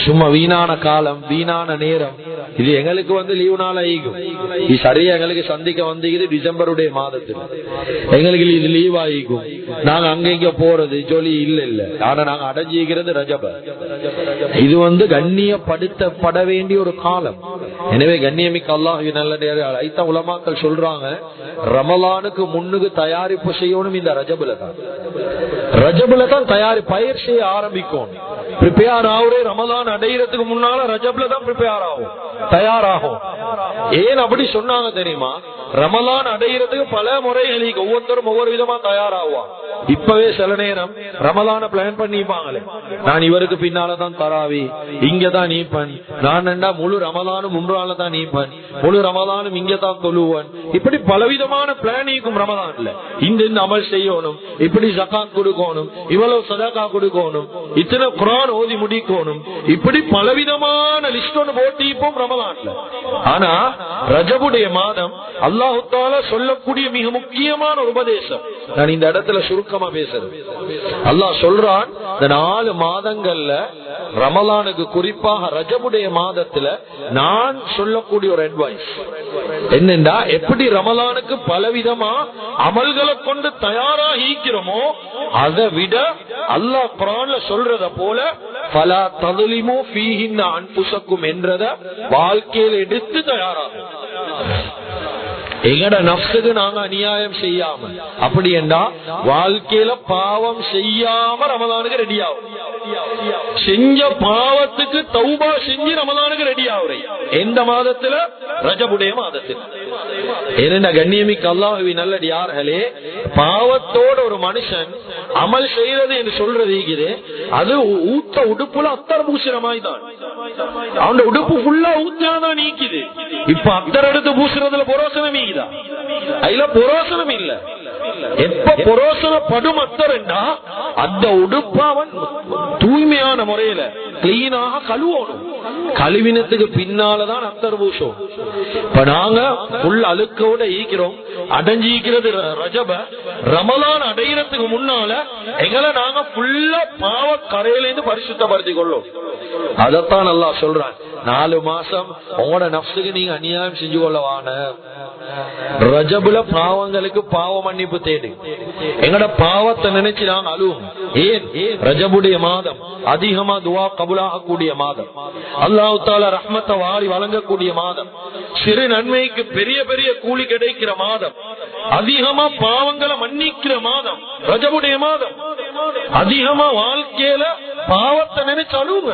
சும்மா வீணான காலம், வீணான நேரம், இது எங்களுக்கு லீவு நாள் ஆகிக்கும். இது சரியா எங்களுக்கு சந்திக்க வந்தீங்க டிசம்பருடைய மாதத்துல. எங்களுக்கு இது லீவ் ஆகிக்கும். நாங்க அங்க இங்க போறது ஜொலி இல்ல. ஆனா நாங்க அடைஞ்சிக்கிறது ரஜப. இது கண்ணியப்படுத்தப்பட வேண்டிய ஒரு காலம். எனவே கண்ணியமிக்க அல்லாஹ்வின் நல்லடியார்களே, ஐத்த உலமாக்கள் சொல்றாங்க, ரமலானுக்கு முன்னுக்கு தயாரிப்பு செய்யணும் இந்த ரஜபுல தான். ரஜபுல தான் பயிர் செய்ய ஆரம்பிக்கும். பிரிப்பேர் ஆகுறே ரமலான் அடையிறதுக்கு முன்னால ரஜபுல தான் பிரிப்பேர் ஆகும், தயாராகும். ஏன் அப்படி சொன்னாங்க தெரியுமா? ரமலான் அடையிறதுக்கு பல முறைகள் ஒவ்வொருத்தரும் ஒவ்வொரு விதமா தயாராகுவான். இப்பவே சில நேரம் ரமலான பிளான் பண்ணிப்பாங்களே, நான் இவருக்கு பின்னாலதான் தராவி, இங்கதான் நீப்பன், நான் முழு ரமலானும் உம்ரால தான் நீப்பன், முழு ரமலானும் இங்கதான் தொழுவன். இப்படி பலவிதமான பிளானிங்கும் ரமலான்ல இந்த அமல் செய்யணும், இப்படி ஜகாத் கொடுக்கணும், இவ்வளவு சதகா கொடுக்கணும், இத்தனை குர்ஆன் ஓதி முடிக்கணும், இப்படி பலவிதமான லிஸ்ட் ஒன்று போட்டிப்போம் ரமலான்ல. ஆனா ரஜபுடைய மாதம் அல்லாஹ் தஆலா சொல்லக்கூடிய மிக முக்கியமான ஒரு உபதேசம். நான் இந்த இடத்துல சுருக்கமா பேசுறேன். அல்லாஹ் சொல்றான், இந்த 4 மாதங்கள்ல ரமலானுக்கு குறிப்பாக ரஜபுடைய மாதத்துல நான் சொல்லக்கூடிய ஒரு அட்வைஸ் என்னன்னா, எப்படி ரமலானுக்கு பலவிதமா அமல்களை கொண்டு தயாராகிக்கிறோமோ அதை விட அல்லாஹ் குர்ஆன்ல சொல்றத போல ஃபலா தظلموا فيهن انفسكم என்றத வாழ்க்கையில எடுத்து தயாராகும். எங்கட நஃப்ஸுக்கு நாங்க அநியாயம் செய்யாம, அப்படி என்றா வாழ்க்கையில பாவம் செய்யாம ரமலானுக்கு ரெடி ஆகும். செஞ்ச பாவத்துக்கு தௌபா செஞ்சு ரமலானுக்கு ரெடி ஆகுறேன். எந்த மாதத்துல? ரஜபுடைய மாதத்தில். ஏன்னா கண்ணியமிக்க அல்லாஹ்வின் நல்லடியார்களே, பாவத்தோட ஒரு மனுஷன் அமல் செய்யறது என்று சொல்றது அது ஊத்த உடுப்புல அத்தர் பூசுறமாய் தான். அவன் உடுப்பு ஃபுல்லா ஊத்தாதான் நீக்குது. இப்ப அத்தர் எடுத்து பூசுறதுல புரோசனம் நீக்குதா? அதுல புரோசனம் இல்ல. எப்ப புரோசனப்படும் அத்தர்னா அந்த உடுப்பு அவன் தூய்மையான முறையில கிளீனாக கழுவணும். கழுவினத்துக்கு பின்னாலதான் அத்தர் பூசம். இப்ப நாங்க புல் அழுக்கோட ஈக்கிறோம், அடைஞ்சிக்கிறது ரஜப. ரமலான் அடையிறதுக்கு முன்னால எங்களை நாங்க புல்லா பாவ கரையிலிருந்து பரிசுத்தப்படுத்திக் கொள்ளும். அதத்தான் அல்லாஹ் சொல்றான், 4 மாசம் உங்களோட நஃப்ஸுக்கு நீங்க அநியாயம் செஞ்சு கொள்ளவான. ரஜபுல பாவங்களுக்கு பாவ மன்னிப்பு தேடு. எங்கட பாவத்தை நினைச்சு நாங்க அழுவோம். ஏன்? ரஜபுடைய மாதம் அதிகமா துவா கபூலாக கூடிய மாதம், அல்லாஹ் தஆலா ரஹ்மத்தை வாரி வழங்கக்கூடிய மாதம், சிறு நன்மைக்கு பெரிய பெரிய கூலி கிடைக்கிற மாதம், அதிகமா பாவங்களை மன்னிக்கிற மாதம் ரஜபுடைய மாதம். அதிகமா வாழ்க்கையில பாவத்தை நினைச்சு அழுவுங்க.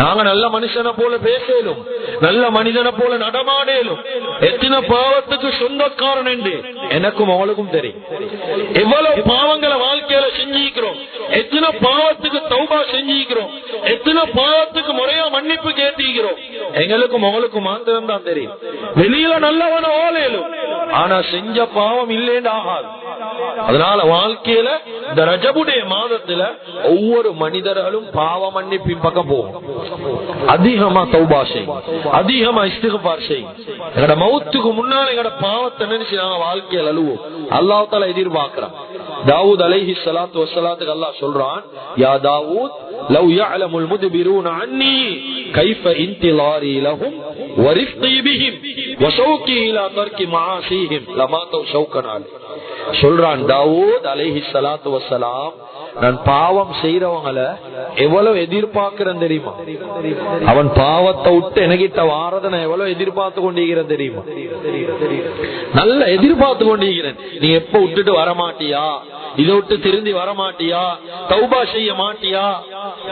நாங்க நல்ல மனுஷனை போல பேசலும், நல்ல மனிதனை போல நடமாடலும், எத்தனை பாவத்துக்கு சொந்தக்காரன் என்று எனக்கும் அவளுக்கும் தெரியும். எவ்வளவு பாவங்களை வாழ்க்கையில செஞ்சிக்கிறோம், எத்தனை பாவத்துக்கு தௌபா செஞ்சிக்கிறோம், எத்தனை பாவத்துக்கு முறையா மன்னிப்பு கேட்டிக்கிறோம், எங்களுக்கும் அவளுக்கும் மாத்திரம் தான் தெரியும். வெளியில நல்லவன ஓலையிலும், ஆனா செஞ்ச பாவம் இல்லேன்னு ஆகாது. அதனால வாழ்க்கையில இந்த ரஜபுடைய மாதத்துல ஒவ்வொரு மனிதர்களும் பாவ மன்னிப்பின் பக்கம் போகும். அதிகமா தௌபா செய்யும், அதிகமா இஸ்திக்ஃபார் செய்யும். எங்கட மௌத்துக்கு முன்னால எங்கட பாவத்தை நினைச்சு நாங்க வாழ்க்கையில அழுவோம். அல்லாஹ் தஆலா எதிர்பார்க்கிறான். தாவூத் அலைஹிஸ்ஸலாத்து வஸ்ஸலாத்துக்கு அல்லாஹ் சொல்றான், யா தாவூத் லவ் يعلمul مدبرون عني كيف انتظاري لهم ورفقي بهم وشوقي الى ترك معاصيهم لما تو شوقا عليه. சொல்றான் தாவூத் அலைஹிஸ்ஸலாத்து வஸ்ஸலாம், நான் பாவம் செய்யறவங்கள எவ்வளவு எதிர்பார்க்கிறேன் தெரியுமா? அவன் பாவத்தை விட்டு என்கிட்ட வாரத நான் எவ்வளவு எதிர்பார்த்து கொண்டிருக்கிறேன் தெரியுமா? நல்ல எதிர்பார்த்து கொண்டிருக்கிறேன். நீ எப்ப விட்டுட்டு வரமாட்டியா, இதை விட்டு திருந்தி வரமாட்டியா, தௌபா செய்ய மாட்டியா?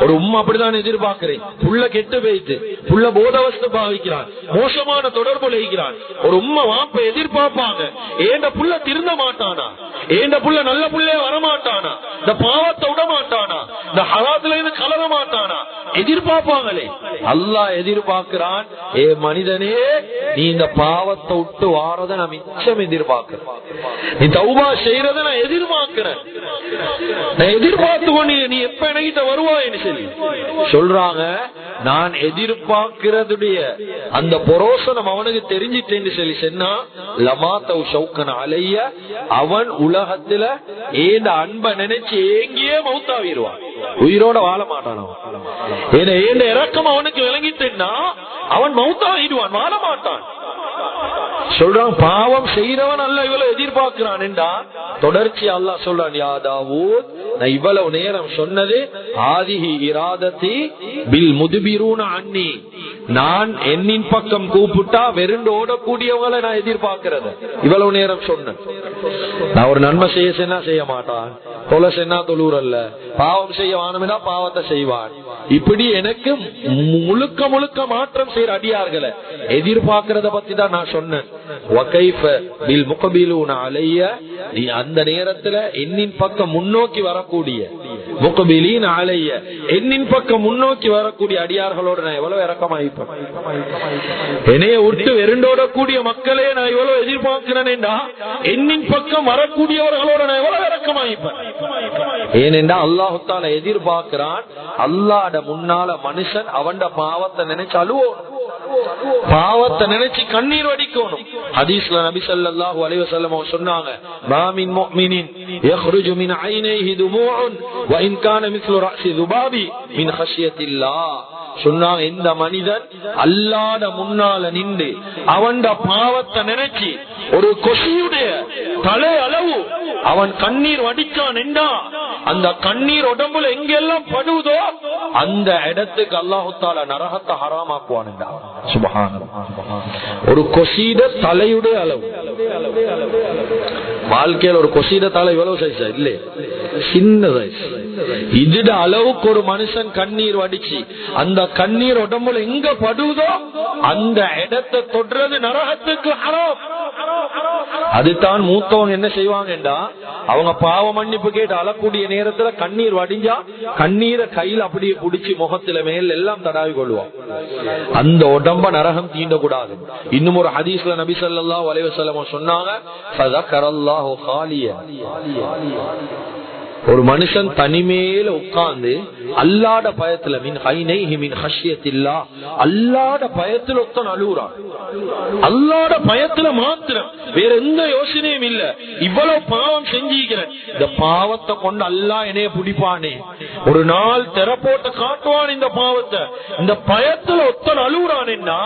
ஒரு உம்மா அப்படிதான் எதிர்பார்க்கிறேன். புள்ள கெட்டு போயிட்டு புள்ள போதவஸ்து பாவிக்கிறான், மோசமான தொடர்பு வைக்கிறான். ஒரு உம்மா வாப்ப எதிர்பார்ப்பாங்க, ஏண்ட புள்ள திருந்த மாட்டானா, ஏண்ட புள்ள நல்ல புள்ளைய வரமாட்டானா, இந்த பாவத்தை விட மாட்டானா, இந்த ஹராத்துல இருந்து கலர மாட்டானா, எதிர்பார்ப்பாங்களே. அல்லாஹ் எதிர்பார்க்கிறான், ஏ மனிதனே, நீ இந்த பாவத்தை விட்டு வாரத நான் மிச்சம் எதிர்பார்க்கிறேன், நீ தௌபா செய்யறத நான் எதிர்பார்க்கிறேன், நான் எதிர்பார்த்து கொண்டு நீ எப்ப என்கிட்ட வருவாய்னு சொல்லி சொல்றாங்க. நான் எதிர்பார்க்கிறதுடைய அந்த பொரோசனம் அவனுக்கு தெரிஞ்சிட்டேன்னு சொல்லி சொன்னா, லமாத்தவ் ஷௌக்கன் அலைய, அவன் உலகத்துல ஏண்ட அன்பை நினைச்சு ஏங்கியே மௌத்தாவிடுவான், உயிரோட வாழ மாட்டான். அவன் ஏண்ட இறக்கம் அவனுக்கு விளங்கிட்டேன்னா அவன் மௌத்தாவிடுவான், வாழ மாட்டான். சொல்றான், பாவம் செய்யறவன் அல்ல இவ்வளவு எதிர்பார்க்கிறான் என்றா தொடர்ச்சி அல்லாஹ் சொல்றான், யா தாவூத், நான் இவ்வளவு நேரம் சொன்னது ஆதிஹி இராததி பில் முதுபிரூன அன்னி, நான் என்னின் பக்கம் கூப்பிட்டா வெறுண்டு ஓடக்கூடியவங்களை நான் எதிர்பார்க்கிறது. இவ்வளவு நேரம் சொன்னேன், நான் ஒரு நன்மை செய்ய சொன்னா செய்ய மாட்டான், தொலை சென்னா தொழுறல்ல, பாவம் செய்ய வானமினா பாவத்தை செய்வான். இப்படி எனக்கு முழுக்க முழுக்க மாற்றம் செய்யற அடியார்களை எதிர்பார்க்கிறத பத்தி தான் நான் சொன்னேன். அந்த நேரத்துல என்னின் பக்கம் முன்னோக்கி வரக்கூடிய முகபிலீன் அலைய, என்னின் பக்கம் முன்னோக்கி வரக்கூடிய அடியார்களோட நான் எவ்வளவு இறக்கமாயிப்பேன். என்னைய விட்டு வெறுண்டோடக்கூடிய மக்களே நான் எவ்வளவு எதிர்பார்க்கிறேன்டா, என்னின் பக்கம் வரக்கூடியவர்களோட நான் எவ்வளவு இறக்கமாயிப்பேன். ஏனென்றா அல்லாஹு தஆலா எதிர்பார்க்கிறான், அல்லாஹ்ட முன்னால மனுஷன் அவன் பாவத்தை நினைச்சு அழுவோம், பாவத்தை நினைச்சு கண்ணீர் வடிக்கணும். ஹதீஸ்ல நபி ஸல்லல்லாஹு அலைஹி வஸல்லம் சொன்னாங்க, மா மின் முஃமினின் யخرج من عينيه دموع وان كان مثل راس ذباب من خشيه الله. சொன்னாங்க, இந்த மனிதன் அல்லாஹ்ட முன்னால நின்று அவன் பாவத்தை நினைச்சு ஒரு கொசியுடைய தலை அளவு அவன் கண்ணீர் வடிச்சான் என்றா, அந்த கண்ணீர் உடம்புல எங்கெல்லாம் படுவதோ அந்த இடத்துக்கு அல்லாஹு தஆலா நரகத்தை ஹராமாக்குவான் என்றா. சுப்ஹானல்லாஹ். ஒரு கொசீட தலையுடைய அளவு, வாழ்க்கையில் ஒரு கொசீட தலை எவ்வளவு சைஸா இல்லையே, சின்ன சைஸ். இதுட அளவுக்கு ஒரு மனுஷன் கண்ணீர் வடிச்சு அந்த கண்ணீர் உடம்புல எங்க படுவதோ அந்த இடத்தை தொடுறது நரகத்துக்கு ஹராம். அதுதான் மூத்தவங்க என்ன செய்வாங்கடா, அவங்க பாவ மன்னிப்பு கேட்டு அழக்கூடிய நேரத்துல கண்ணீர் வடிஞ்சா கண்ணீரை கையில அப்படியே புடிச்சு முகத்துல மேல் எல்லாம் தடாவி கொள்வான். அந்த உடம்ப நரகம் தீண்டக்கூடாது. இன்னும் ஒரு ஹதீஸ்ல நபி ஸல்லல்லாஹு அலைஹி வஸல்லம் சொன்னாங்க, ஃபதக்கரல்லாஹு காலியா, ஒரு மனுஷன் தனிமேல உட்கார்ந்து அல்லாஹ்ட பயத்துல மின் ஹைனைஹி மின் ஹஷ்யத்தில்லாஹ், அல்லாஹ்ட பயத்துல ஒருத்தன் அழுறான், அல்லாஹ்ட பயத்துல மாத்திரம், வேற எந்த யோசனையும் இல்ல. இவ்வளவு பாவம் செஞ்சிக்கிறேன், இந்த பாவத்தை கொண்டு அல்லாஹ் என்னைய பிடிப்பானே, ஒரு நாள் தெர போட்டு காட்டுவான் இந்த பாவத்தை, இந்த பயத்துல ஒருத்தன் அழுறான்னா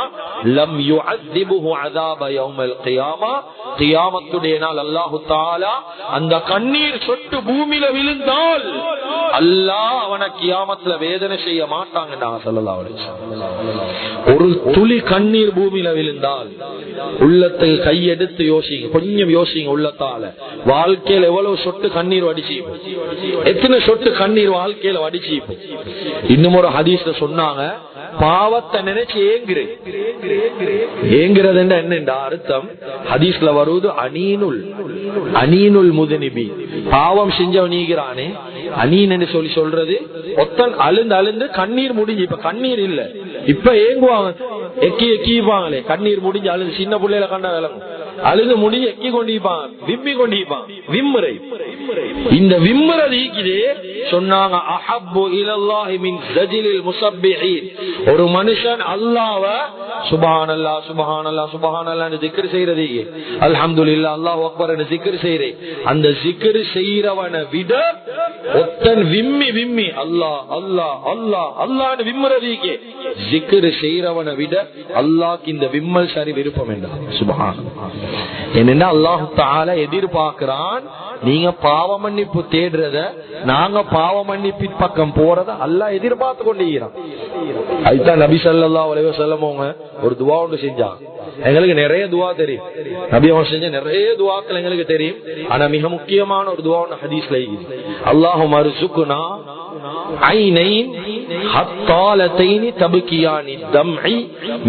லம் யுஅذிபுஹு அஸாப யௌமல் கியாமா, கியாமத்துடைய நாள் அல்லாஹ் தஆலா அந்த கண்ணீர் சொட்டு பூமியில விழுந்தால் அல்லாஹ் அவனை கியாமத்துல வேதனை செய்ய மாட்டாங்க. ஒரு துளி கண்ணீர் பூமியில விழுந்தால் உள்ளத்தை கையெடுத்து யோசிங்க, கொஞ்சம் யோசிங்க. உள்ளத்தால வாழ்க்கையில எவ்வளவு சொட்டு கண்ணீர் வடிச்சு, எத்தனை சொட்டு கண்ணீர் வாழ்க்கையில வடிச்சு. இன்னும் ஒரு ஹதீஸ்ல சொன்னாங்க, பாவத்தை நினைச்சு ஏங்குறேன், ஏங்குறது என்னென்ற அர்த்தம் ஹதீஸ்ல வருவது அனீனுல், அனீனுல் முதுனிபி, பாவம் செஞ்சவன் நீங்கிறானே அனீன் என்று சொல்லி சொல்றது ஒத்தன் அழுந்து அழுந்து கண்ணீர் முடிஞ்சு, இப்ப கண்ணீர் இல்ல, இப்ப ஏங்குவாங்க, எக்கிப்பாங்களே, கண்ணீர் முடிஞ்சு அழுது, சின்ன பிள்ளையில கண்ட விளங்கும், அழுது முடிஞ்சு எக்கி கொண்டிருப்பாங்க, விம்மி கொண்டிருப்பாங்க, விம்முறை. இந்த விம்முறை நீக்கிதே சொன்னாங்க, அஹப்பு இலல்லாஹி மின் ஸஜிலில் முஸப்பிஹீன், ஒரு மனுஷன் அல்லாஹ்வ சுப்ஹானல்லாஹ் சுப்ஹானல்லாஹ் சுப்ஹானல்லாஹ் ன்னு zikr செய்யறது, அல்ஹம்துலில்லாஹ் அல்லாஹு அக்பர் ன்னு zikr செய்யறே, அந்த zikr செய்யறவனை விட ஒத்தன் விம்மி விம்மி அல்லாஹ் அல்லாஹ் அல்லாஹ் அல்லாஹ்னு விம்முறதுக்கே zikr செய்யறவனை விட அல்லாஹ்க்கு இந்த விம்மல் சரி விருப்பம் என்றார். சுப்ஹானல்லாஹ். என்னன்னா அல்லாஹ் தஆலா எதிர்பார்க்கிறான் நீங்க பாவ மன்னிப்பு தேடுறத, நாங்க பாவ மன்னிப்பு பக்கம் போறத அல்லாஹ் எதிர்பார்த்து கொண்டிருக்கிறான். அதுதான் நபி ஸல்லல்லாஹு அலைஹி வஸல்லம் ஒரு துஆ ஒன்று செஞ்சாங்க. எங்களுக்கு நிறைய துஆ தெரியும், நபி அவங்க செஞ்ச நிறைய துஆக்கள் எங்களுக்கு தெரியும். ஆனா மிக முக்கியமான ஒரு துஆ ஒன்று ஹதீஸ்ல இருக்கு. அல்லாஹும்ம அர்ஸுக்னா ஐனைன் ஹத்தாலத்தைனி தப்கியானி தம்இ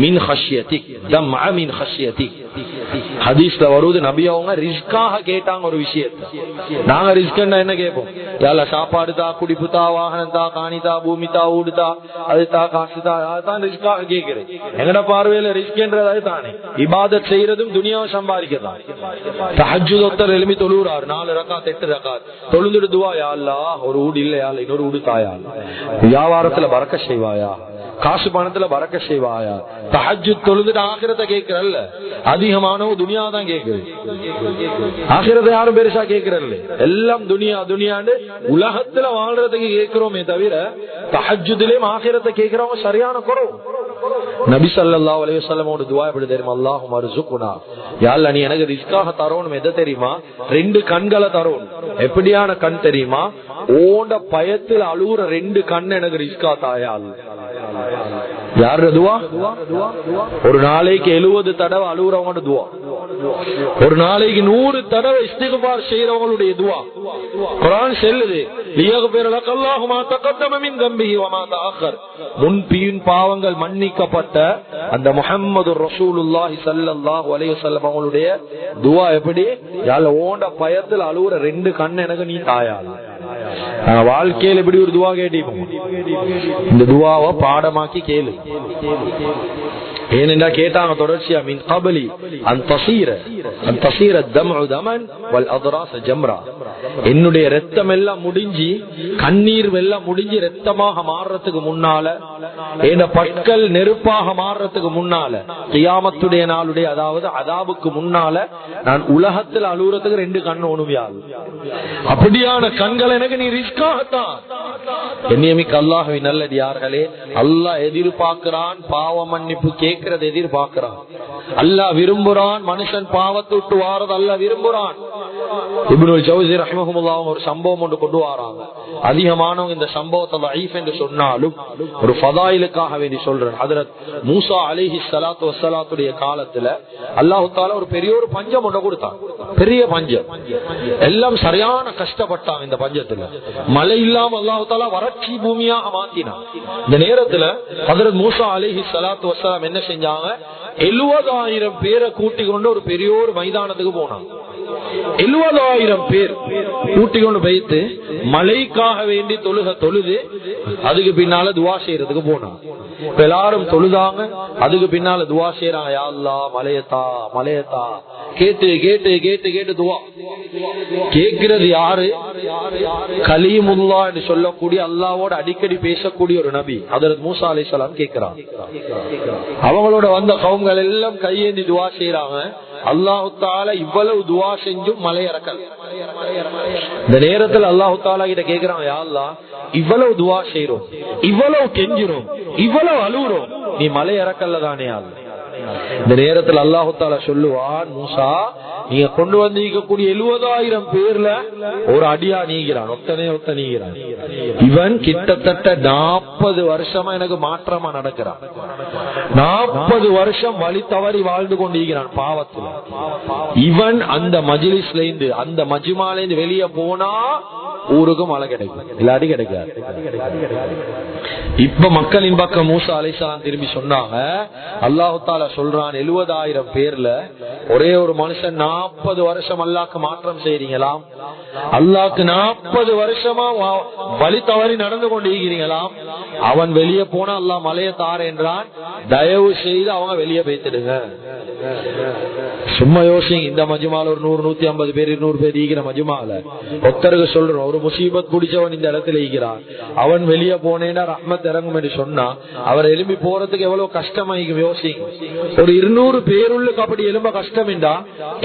மின் ஹஷ்யதிக், தம்அ மின் ஹஷ்யதிக். ஹதீஸ்ல வருது நபி அவங்க ரிஸ்காக கேட்டாங்க ஒரு விஷயத்தை. நாங்க ரிஸ்க்னா என்ன கேட்போம்? யால சாப்பாடு தா, குடிப்பு தா, வாகனம் தா, காணி தா, பூமி தா, ஊடு தா, அது தா, காசு தா, அதான் ரிஸ்காக கேட்கிறேன். எங்கட பார்வையில ரிஸ்க்ன்றது அது தானே. இபாதத் செய்யறதும் துனியாவை சம்பாதிக்கதான். தஹஜ்ஜுத் ஒருத்தர் எழுப்பி தொழுறாரு, 4 ரக்காத் 8 ரக்காத் தொழுந்துட்டு துவா, யா அல்லாஹ் ஒரு ஊடு இல்ல, யா இன்னொரு ஊடு தாயா, வியாபாரத்துல பரக்கத் செய்வாயா, காசு பணத்துல பரக்கத் செய்வாயா. தஹஜ்ஜுத் தொழுதுட்டு ஆகிரத்தை கேட்கிறல்ல, அதிகமானவ துனியா தான் கேட்குது. ஆகிரத்தை யாரும் பெருசா கேட்கிறல்ல, எல்லாம் துனியா துனியாண்டு உலகத்துல வாழ்றதுக்கு கேட்கிறோமே தவிர தஹஜ்ஜுதிலேயும் ஆகிரத்தை கேட்கிறவங்க சரியான குறவு. நபி ஸல்லல்லாஹு அலைஹி வஸல்லம் ஓட துஆ எப்படி தெரியுமா? அல்லாஹும்ம அர்ஸுக்னா, யா அல்லாஹ் நீ எனக்கு ரிஸ்காக தரணும். எதை தெரியுமா? 2 கண்களை தரணும். எப்படியான கண் தெரியுமா? ஓண்ட பயத்தில் அழுகுற 2 கண் எனக்கு ரிஸ்கா தாயா. யாரு துவா? ஒரு நாளைக்கு 70 தடவை அழுகுறவங்க துவா, ஒரு நாளைக்கு 100 தடவை இஸ்திக்பார் செய்யறவங்களுடைய துவா. குர்ஆன் சொல்லுது, லியக்ஃபிர் லக அல்லாஹு மா தகத்தம மின் தம்பிஹி வ மா தஅக்கர். முன் பின் பாவங்கள் மன்னிக்கப்பட்ட அந்த முஹம்மது ரசூலுல்லாஹி ஸல்லல்லாஹு அலைஹி வஸல்லம் அவங்களுடைய துவா எப்படி? யால ஓண்ட பயத்தில் அழுகுற 2 கண் எனக்கு நீ தாயா. வாழ்க்கையில் எப்படி ஒரு துவா கேட்டீங்க? இந்த துவாவை பாடமாக்கி கேளு. ஏனென்றா கேட்டாங்க தொடர்ச்சியா, மின் கபலி அன் தஸீர தம்உ தமன் வல் அத்ராஸ் ஜம்ரா. என்னுடைய ரத்தம் எல்லாம் முடிஞ்சு, கண்ணீர் எல்லாம் முடிஞ்சு ரத்தமாக மாறுறதுக்கு முன்னால, என் பற்கள் நெருப்பாக மாறுறதுக்கு முன்னால, கியாமத்துடைய நாளுடைய அதாவது அதாபுக்கு முன்னால நான் உலகத்தில் அழுகுறதுக்கு 2 கண் ஒணுவியாது. அப்படியான கண்கள் எனக்கு நீ ரிஸ்காகத்தான். என்னையமிக்க அல்லாஹ்வின் நல்லடியார்களே, அல்லாஹ் எதிர்பார்க்கிறான் பாவ மன்னிப்பு கேட்கறது, எதிர்பார்க்கிறான். அல்லாஹ் விரும்புறான் மனுஷன் பாவத்தை விட்டு வாரது அல்லாஹ் விரும்புறான். இப்னுல் ஜௌஸி ரஹ்மஹுல்லாஹ் ஒரு சம்பவம் ஒன்று கொண்டு வராங்க. அதிகமானவங்க இந்த சம்பவத்தை லைஃப் என்று சொன்னாலும் ஒரு ஃபதாயிலுக்காக வேண்டி சொல்றேன். ஹஜ்ரத் மூசா அலைஹிஸ்ஸலாத்து வஸ்ஸலாத்துடைய காலத்துல அல்லாஹ் தஆலா ஒரு பெரிய ஒரு பஞ்சம் ஒன்று கொடுத்தான். பெரிய பஞ்சம், எல்லாம் சரியான கஷ்டப்பட்டாங்க. இந்த பஞ்சத்துல மழை இல்லாம அல்லாஹ் தஆலா வறட்சி பூமியாக மாத்தினான். இந்த நேரத்துல ஹஜ்ரத் மூசா அலைஹிஸ்ஸலாத்து வஸ்ஸலாம் என்ன செஞ்சாங்க? 70,000 பேரை கூட்டிக் கொண்டு ஒரு பெரிய ஒரு மைதானத்துக்கு போனாங்க. 70,000 பேர் கூட்டிக் கொண்டு போயிட்டு மழைக்காக வேண்டி தொழுது அதுக்கு பின்னால துவா செய்யறதுக்கு போனாங்க. எல்லாரும் தொழுதாங்க, அதுக்கு பின்னால துவா செய்யறாங்க, யா அல்லாஹ் மலையத்தா மலையத்தா. கேட்டு கேட்டு கேட்டு கேட்டு துவா கேட்கிறது யாரு? கலீமுல்லா என்று சொல்லக்கூடிய அல்லாஹ்வோட அடிக்கடி பேசக்கூடிய ஒரு நபி ஹஜ்ரத் மூசா அலைஹிஸ்ஸலாம் கேட்கிறான். அவங்களோட வந்த கவுங்கள் எல்லாம் கையேந்தி துவா செய்யறாங்க. அல்லாஹ் தஆலா இவ்வளவு துவா செஞ்சும் மலை இறக்கல. இந்த நேரத்தில் அல்லாஹ் தஆலா கிட்ட கேக்குறான், யா அல்லாஹ் இவ்வளவு துவா செய்யறோம், இவ்வளவு கெஞ்சிரோம், இவ்வளவு அழுகுறோம், நீ மலை இறக்கல தானே? இந்த நேரத்தில் அல்லாஹ் தஆலா சொல்லுவான், மூசா நீங்க கொண்டு வந்து இருக்கக்கூடிய 70,000 பேர்ல ஒரு அடியா நீங்கிறான், ஒத்த நீங்கிறான். இவன் கிட்டத்தட்ட 40 வருஷமா எனக்கு மாற்றமா நடக்கிறான். 40 வருஷம் வழி தவறி வாழ்ந்து கொண்டிருக்கிறான் பாவத்துல. இவன் அந்த மஜ்லிஸ்ல இருந்து அந்த மஜ்மால இருந்து வெளியே போனா ஊருக்கு மழை கிடைக்கும், இல்லாட்டி கிடைக்காது. இப்ப மக்களின் பக்கம் மூசா அலைஹிஸ்ஸலாம் திரும்பி சொன்னாங்க, அல்லாஹ் தஆலா சொல்றான் 70,000 பேர்ல ஒரே ஒரு மனுஷன் 40 வருஷம் அல்லாஹ்க்கு மாற்றம் செய்றீங்களாம், அல்லாஹ்க்கு 40 வருஷமா வழி தவறி நடந்து கொண்டிருக்கிறீங்களாம், அவன் வெளியே போனா அல்லாஹ் மலையை தாரேன்றான், தயவு செய்து அவங்க வெளியே பேத்துடுங்க. சும்மா யோசிங்க, இந்த மஜ்மால ஒரு 100 150 பேர் 200 பேர் ஈகிற மஜ்மால ஒருத்தருக்கு சொல்றோம், ஒரு முசீபத் குடிச்சவன் இந்த இடத்துல ஈகிறான், அவன் வெளியே போனேன்னா ரஹ்மத் இறங்கும் என்று சொன்னா அவர் எழும்பி போறதுக்கு எவ்வளவு கஷ்டமாயிக்கும் யோசிங்க. ஒரு 200 பேருள்ளுக்கு அப்படி எழும்ப கஷ்டம் என்றா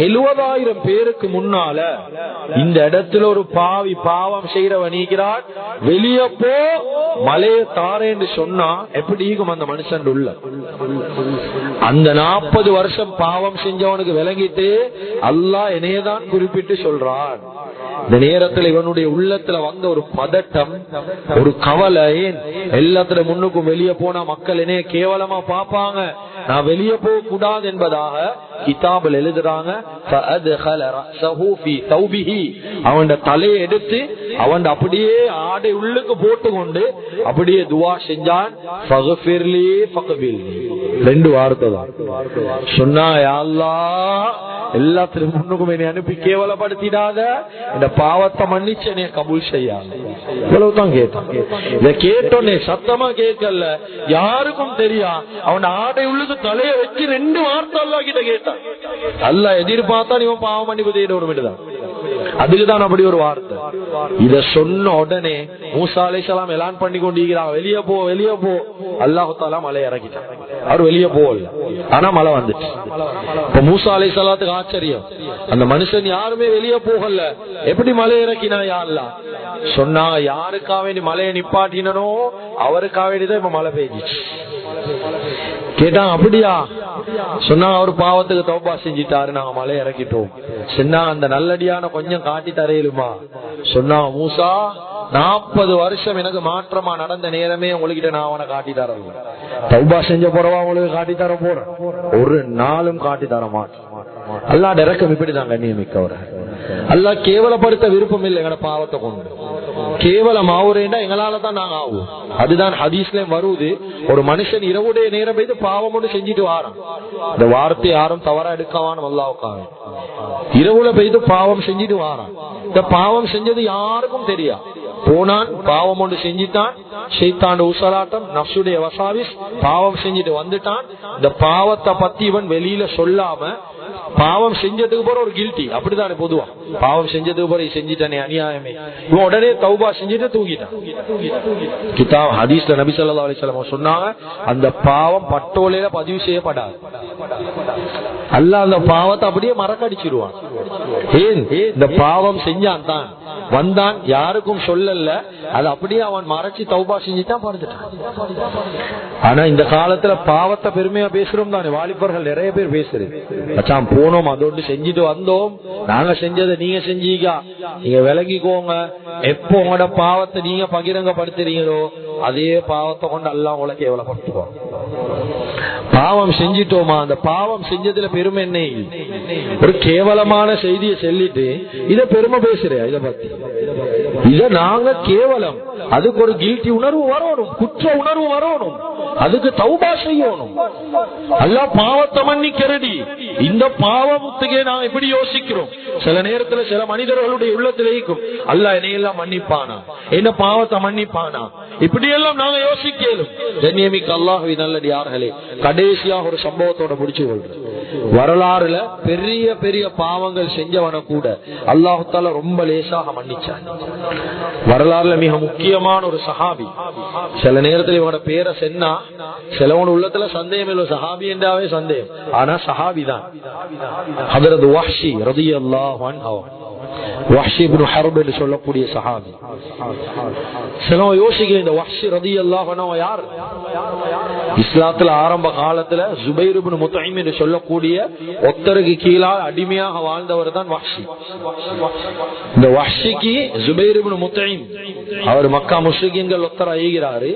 70,000 பேருக்கு முன்னால இந்த இடத்துல ஒரு பாவி பாவம் செய்யறவன் ஈகிறான், வெளியே போ மலையை தாரேன்னு சொன்னா எப்படி ஈகும் அந்த மனுஷன் உள்ள? அந்த 40 வருஷம் பாவம் செஞ்சவனுக்கு விளங்கிட்டு அல்லாஹ் என்னையதான் குறிப்பிட்டு சொல்றான். இந்த நேரத்தில் இவனுடைய உள்ளத்துல வந்த ஒரு பதட்டம், ஒரு கவலை, எல்லாத்துல முன்னுக்கும் வெளியே போனா மக்கள் என்னைய கேவலமா பாப்பாங்க, நான் வெளியே போக கூடாது என்பதாக கிதாபில் எழுதுறாங்க. அவன் தலையை எடுத்து அவன் அப்படியே ஆடை உள்ளுக்கு போட்டுக்கொண்டு அப்படியே துவா செஞ்சான். 2 வார்த்தை தான் சொன்னா, யா அல்லாஹ் எல்லாத்திலும் முன்னுக்கும் என்னை அனுப்பி கேவலப்படுத்திடாத, இந்த பாவத்தை மன்னிச்சு என்னைய கபூல் செய்யாத. இவ்வளவுதான் கேட்டான். இதை கேட்டோன்னே சத்தமா கேட்கல, யாருக்கும் தெரியா, அவன் ஆடை உள்ளது தலைய வச்சு 2 வார்த்தை அல்லாஹ் கிட்ட கேட்டான். அல்லாஹ் எதிர்பார்த்தான் இவன் பாவம் மன்னிப்பு தேடணும். அதுக்குதான் அப்படி ஒரு வார்த்தை. இத சொன்ன உடனே மூசா அலைஹிஸ்ஸலாம் எலான் பண்ணி கொண்டிருக்கிறாங்க, வெளியே போ வெளியே போ. அல்லாஹ் தஆலா மலை இறக்கிட்டான். அவர் வெளியே போகல, ஆனா மழை வந்துச்சு. இப்ப மூசா அலைஹிஸ்ஸலாத்துக்கு ஆச்சரியம், அந்த மனுஷன் யாருமே வெளியே போகல, எப்படி மலை இறக்கினா யா அல்லாஹ்? சொன்னாங்க, யாருக்காக வேண்டி மலையை நிப்பாட்டினோ அவருக்காக வேண்டிதான் இப்ப மழை பெய்ஞ்சிச்சு. கேட்டாங்க, அப்படியா? சொன்னா, அவர் பாவத்துக்கு தௌபா செஞ்சிட்டாரு, நாங்க மலை இறக்கிட்டோம். சொன்னா, அந்த நல்லடியான கொஞ்சம் காட்டி தரையிலுமா? சொன்னா, மூசா 40 வருஷம் எனக்கு மாற்றமா நடந்த நேரமே உங்ககிட்ட நான் அவனை காட்டி தரேன். தௌபா செஞ்ச போறவா உங்களுக்கு காட்டி தர போறேன், ஒரு நாளும் காட்டி தர மாட்டேன். அல்லாஹ் இறக்கம் இப்படிதான் கண்ணியமிக்கவர். அல்லாஹ் கேவலப்படுத்த விருப்பம் இல்லை எங்கட பாவத்தை கொண்டு. கேவலம் ஆகுறேன்னா எங்களால தான் நாங்க ஆகும். அதுதான் ஹதீஸ்லயும் வருவது, ஒரு மனுஷன் இரவுடைய நேரம் போய் பாவம் ஒன்று செஞ்சுட்டு வாரான். இந்த வார்த்தை யாரும் தவறா எடுக்கவான அல்லாஹ்வுக்காக. இரவுல போய் பாவம் செஞ்சுட்டு வாரான். இந்த பாவம் செஞ்சது யாருக்கும் தெரியா, போனான் பாவம் ஒன்று செஞ்சுட்டான், ஷைத்தாண்ட உசலாட்டம், நஃப்ஸுடைய வசாவிஸ், பாவம் செஞ்சுட்டு வந்துட்டான். இந்த பாவத்தை பத்தி இவன் வெளியில சொல்லாம பாவம் செஞ்சதுக்கு போற ஒரு கில்ட்டி, அப்படித்தானே பொதுவா பாவம் செஞ்சதுக்கு போற செஞ்சுட்டானே அநியாயமே, இவன் உடனே தௌபா செஞ்சுட்டு தூங்கிட்டான். கிதாப் ஹதீஸ்ல நபி ஸல்லல்லாஹு அலைஹி வஸல்லம் சொன்னாங்க, அந்த பாவம் பட்டோலையில பதிவு செய்யப்படாது. அல்லாஹ் அந்த பாவத்தை அப்படியே மறக்கடிச்சிருவான். ஏன்? இந்த பாவம் செஞ்சான் தான் வந்தான், யாருக்கும் சொல்லல, அது அப்படியே அவன் மறைச்சு தௌபா செஞ்சுட்டான், பறந்துட்டான். ஆனா இந்த காலத்துல பாவத்தை பெருமையா பேசுறோம் தானே, வாலிபர்கள் நிறைய பேர் பேசுறது. மச்சான் போனோம், அதோடு செஞ்சுட்டு வந்தோம், நாங்க செஞ்சதை நீங்க செஞ்சீங்க, நீங்க விளங்கிக்கோங்க. எப்போ உங்களோட பாவத்தை நீங்க பகிரங்கப்படுத்துறீங்களோ அதே பாவத்தை கொண்டு அல்லாஹ் உங்களை கேவலப்படுத்துவோம். பாவம் செஞ்சிட்டோமா, அந்த பாவம் செஞ்சதுல பெருமை என்ன? ஒரு கேவலமான செய்தியை சொல்லிட்டு இத பெருமை பேசுறேன், இத பத்தி இத நாங்க கேவலம், அதுக்கு ஒரு கில்ட்டி உணர்வு வரணும், குற்ற உணர்வு வரணும், அதுக்கு தௌபா செய்யணும். அல்லாஹ் பாவத்தை மன்னிக்கிறடி. இந்த பாவத்துக்கே நாங்க எப்படி யோசிக்கிறோம்? சில நேரத்துல சில மனிதர்களுடைய உள்ளத்துல இருக்கும், அல்லாஹ் என்னையெல்லாம் மன்னிப்பானா, என்ன பாவத்தை மன்னிப்பானா, இப்படி எல்லாம் நாங்க யோசிக்கலும். கண்ணியமிக்க அல்லாஹ்வின் நல்லடியார்களே, கடைசியாக ஒரு சம்பவத்தோட முடிச்சு கொள்றேன். வரலாறுல பெரிய பெரிய பாவங்கள் செஞ்சவன கூட அல்லாஹ் தஆலா ரொம்ப லேசாக மன்னிச்சான். வரலாறுல மிக முக்கியமான ஒரு சஹாபி, சில நேரத்தில் இவனோட பேரை சொன்னா சிலவன உள்ளத்துல சந்தேகம் இல்லை, சஹாபி என்றாவே சந்தேகம், ஆனா சஹாபி தான். ஹஜ்ரத் வஹ்ஷி ரலியல்லாஹு அன்ஹு, வஹ்ஷி இப்னு ஹர்ப் என்று சொல்லக்கூடிய சஹாபி. சிலவன் யோசிக்க, இந்த வஹ்ஷி ரலியல்லாஹு அன்ஹு யார்? இஸ்லாத்துல ஆரம்ப காலத்துல ஜுபைர் இப்னு முத்இம் என்று சொல்லக்கூடிய ஒத்தருக்கு கீழால் அடிமையாக வாழ்ந்தவர் தான் வஹ்ஷி. இந்த வஹ்ஷிக்கு ஜுபைர் இப்னு முத்இம் அவர் மக்கா முஷ்ரிக்கீன்கள் ஒத்தர் ஆகிறாரு.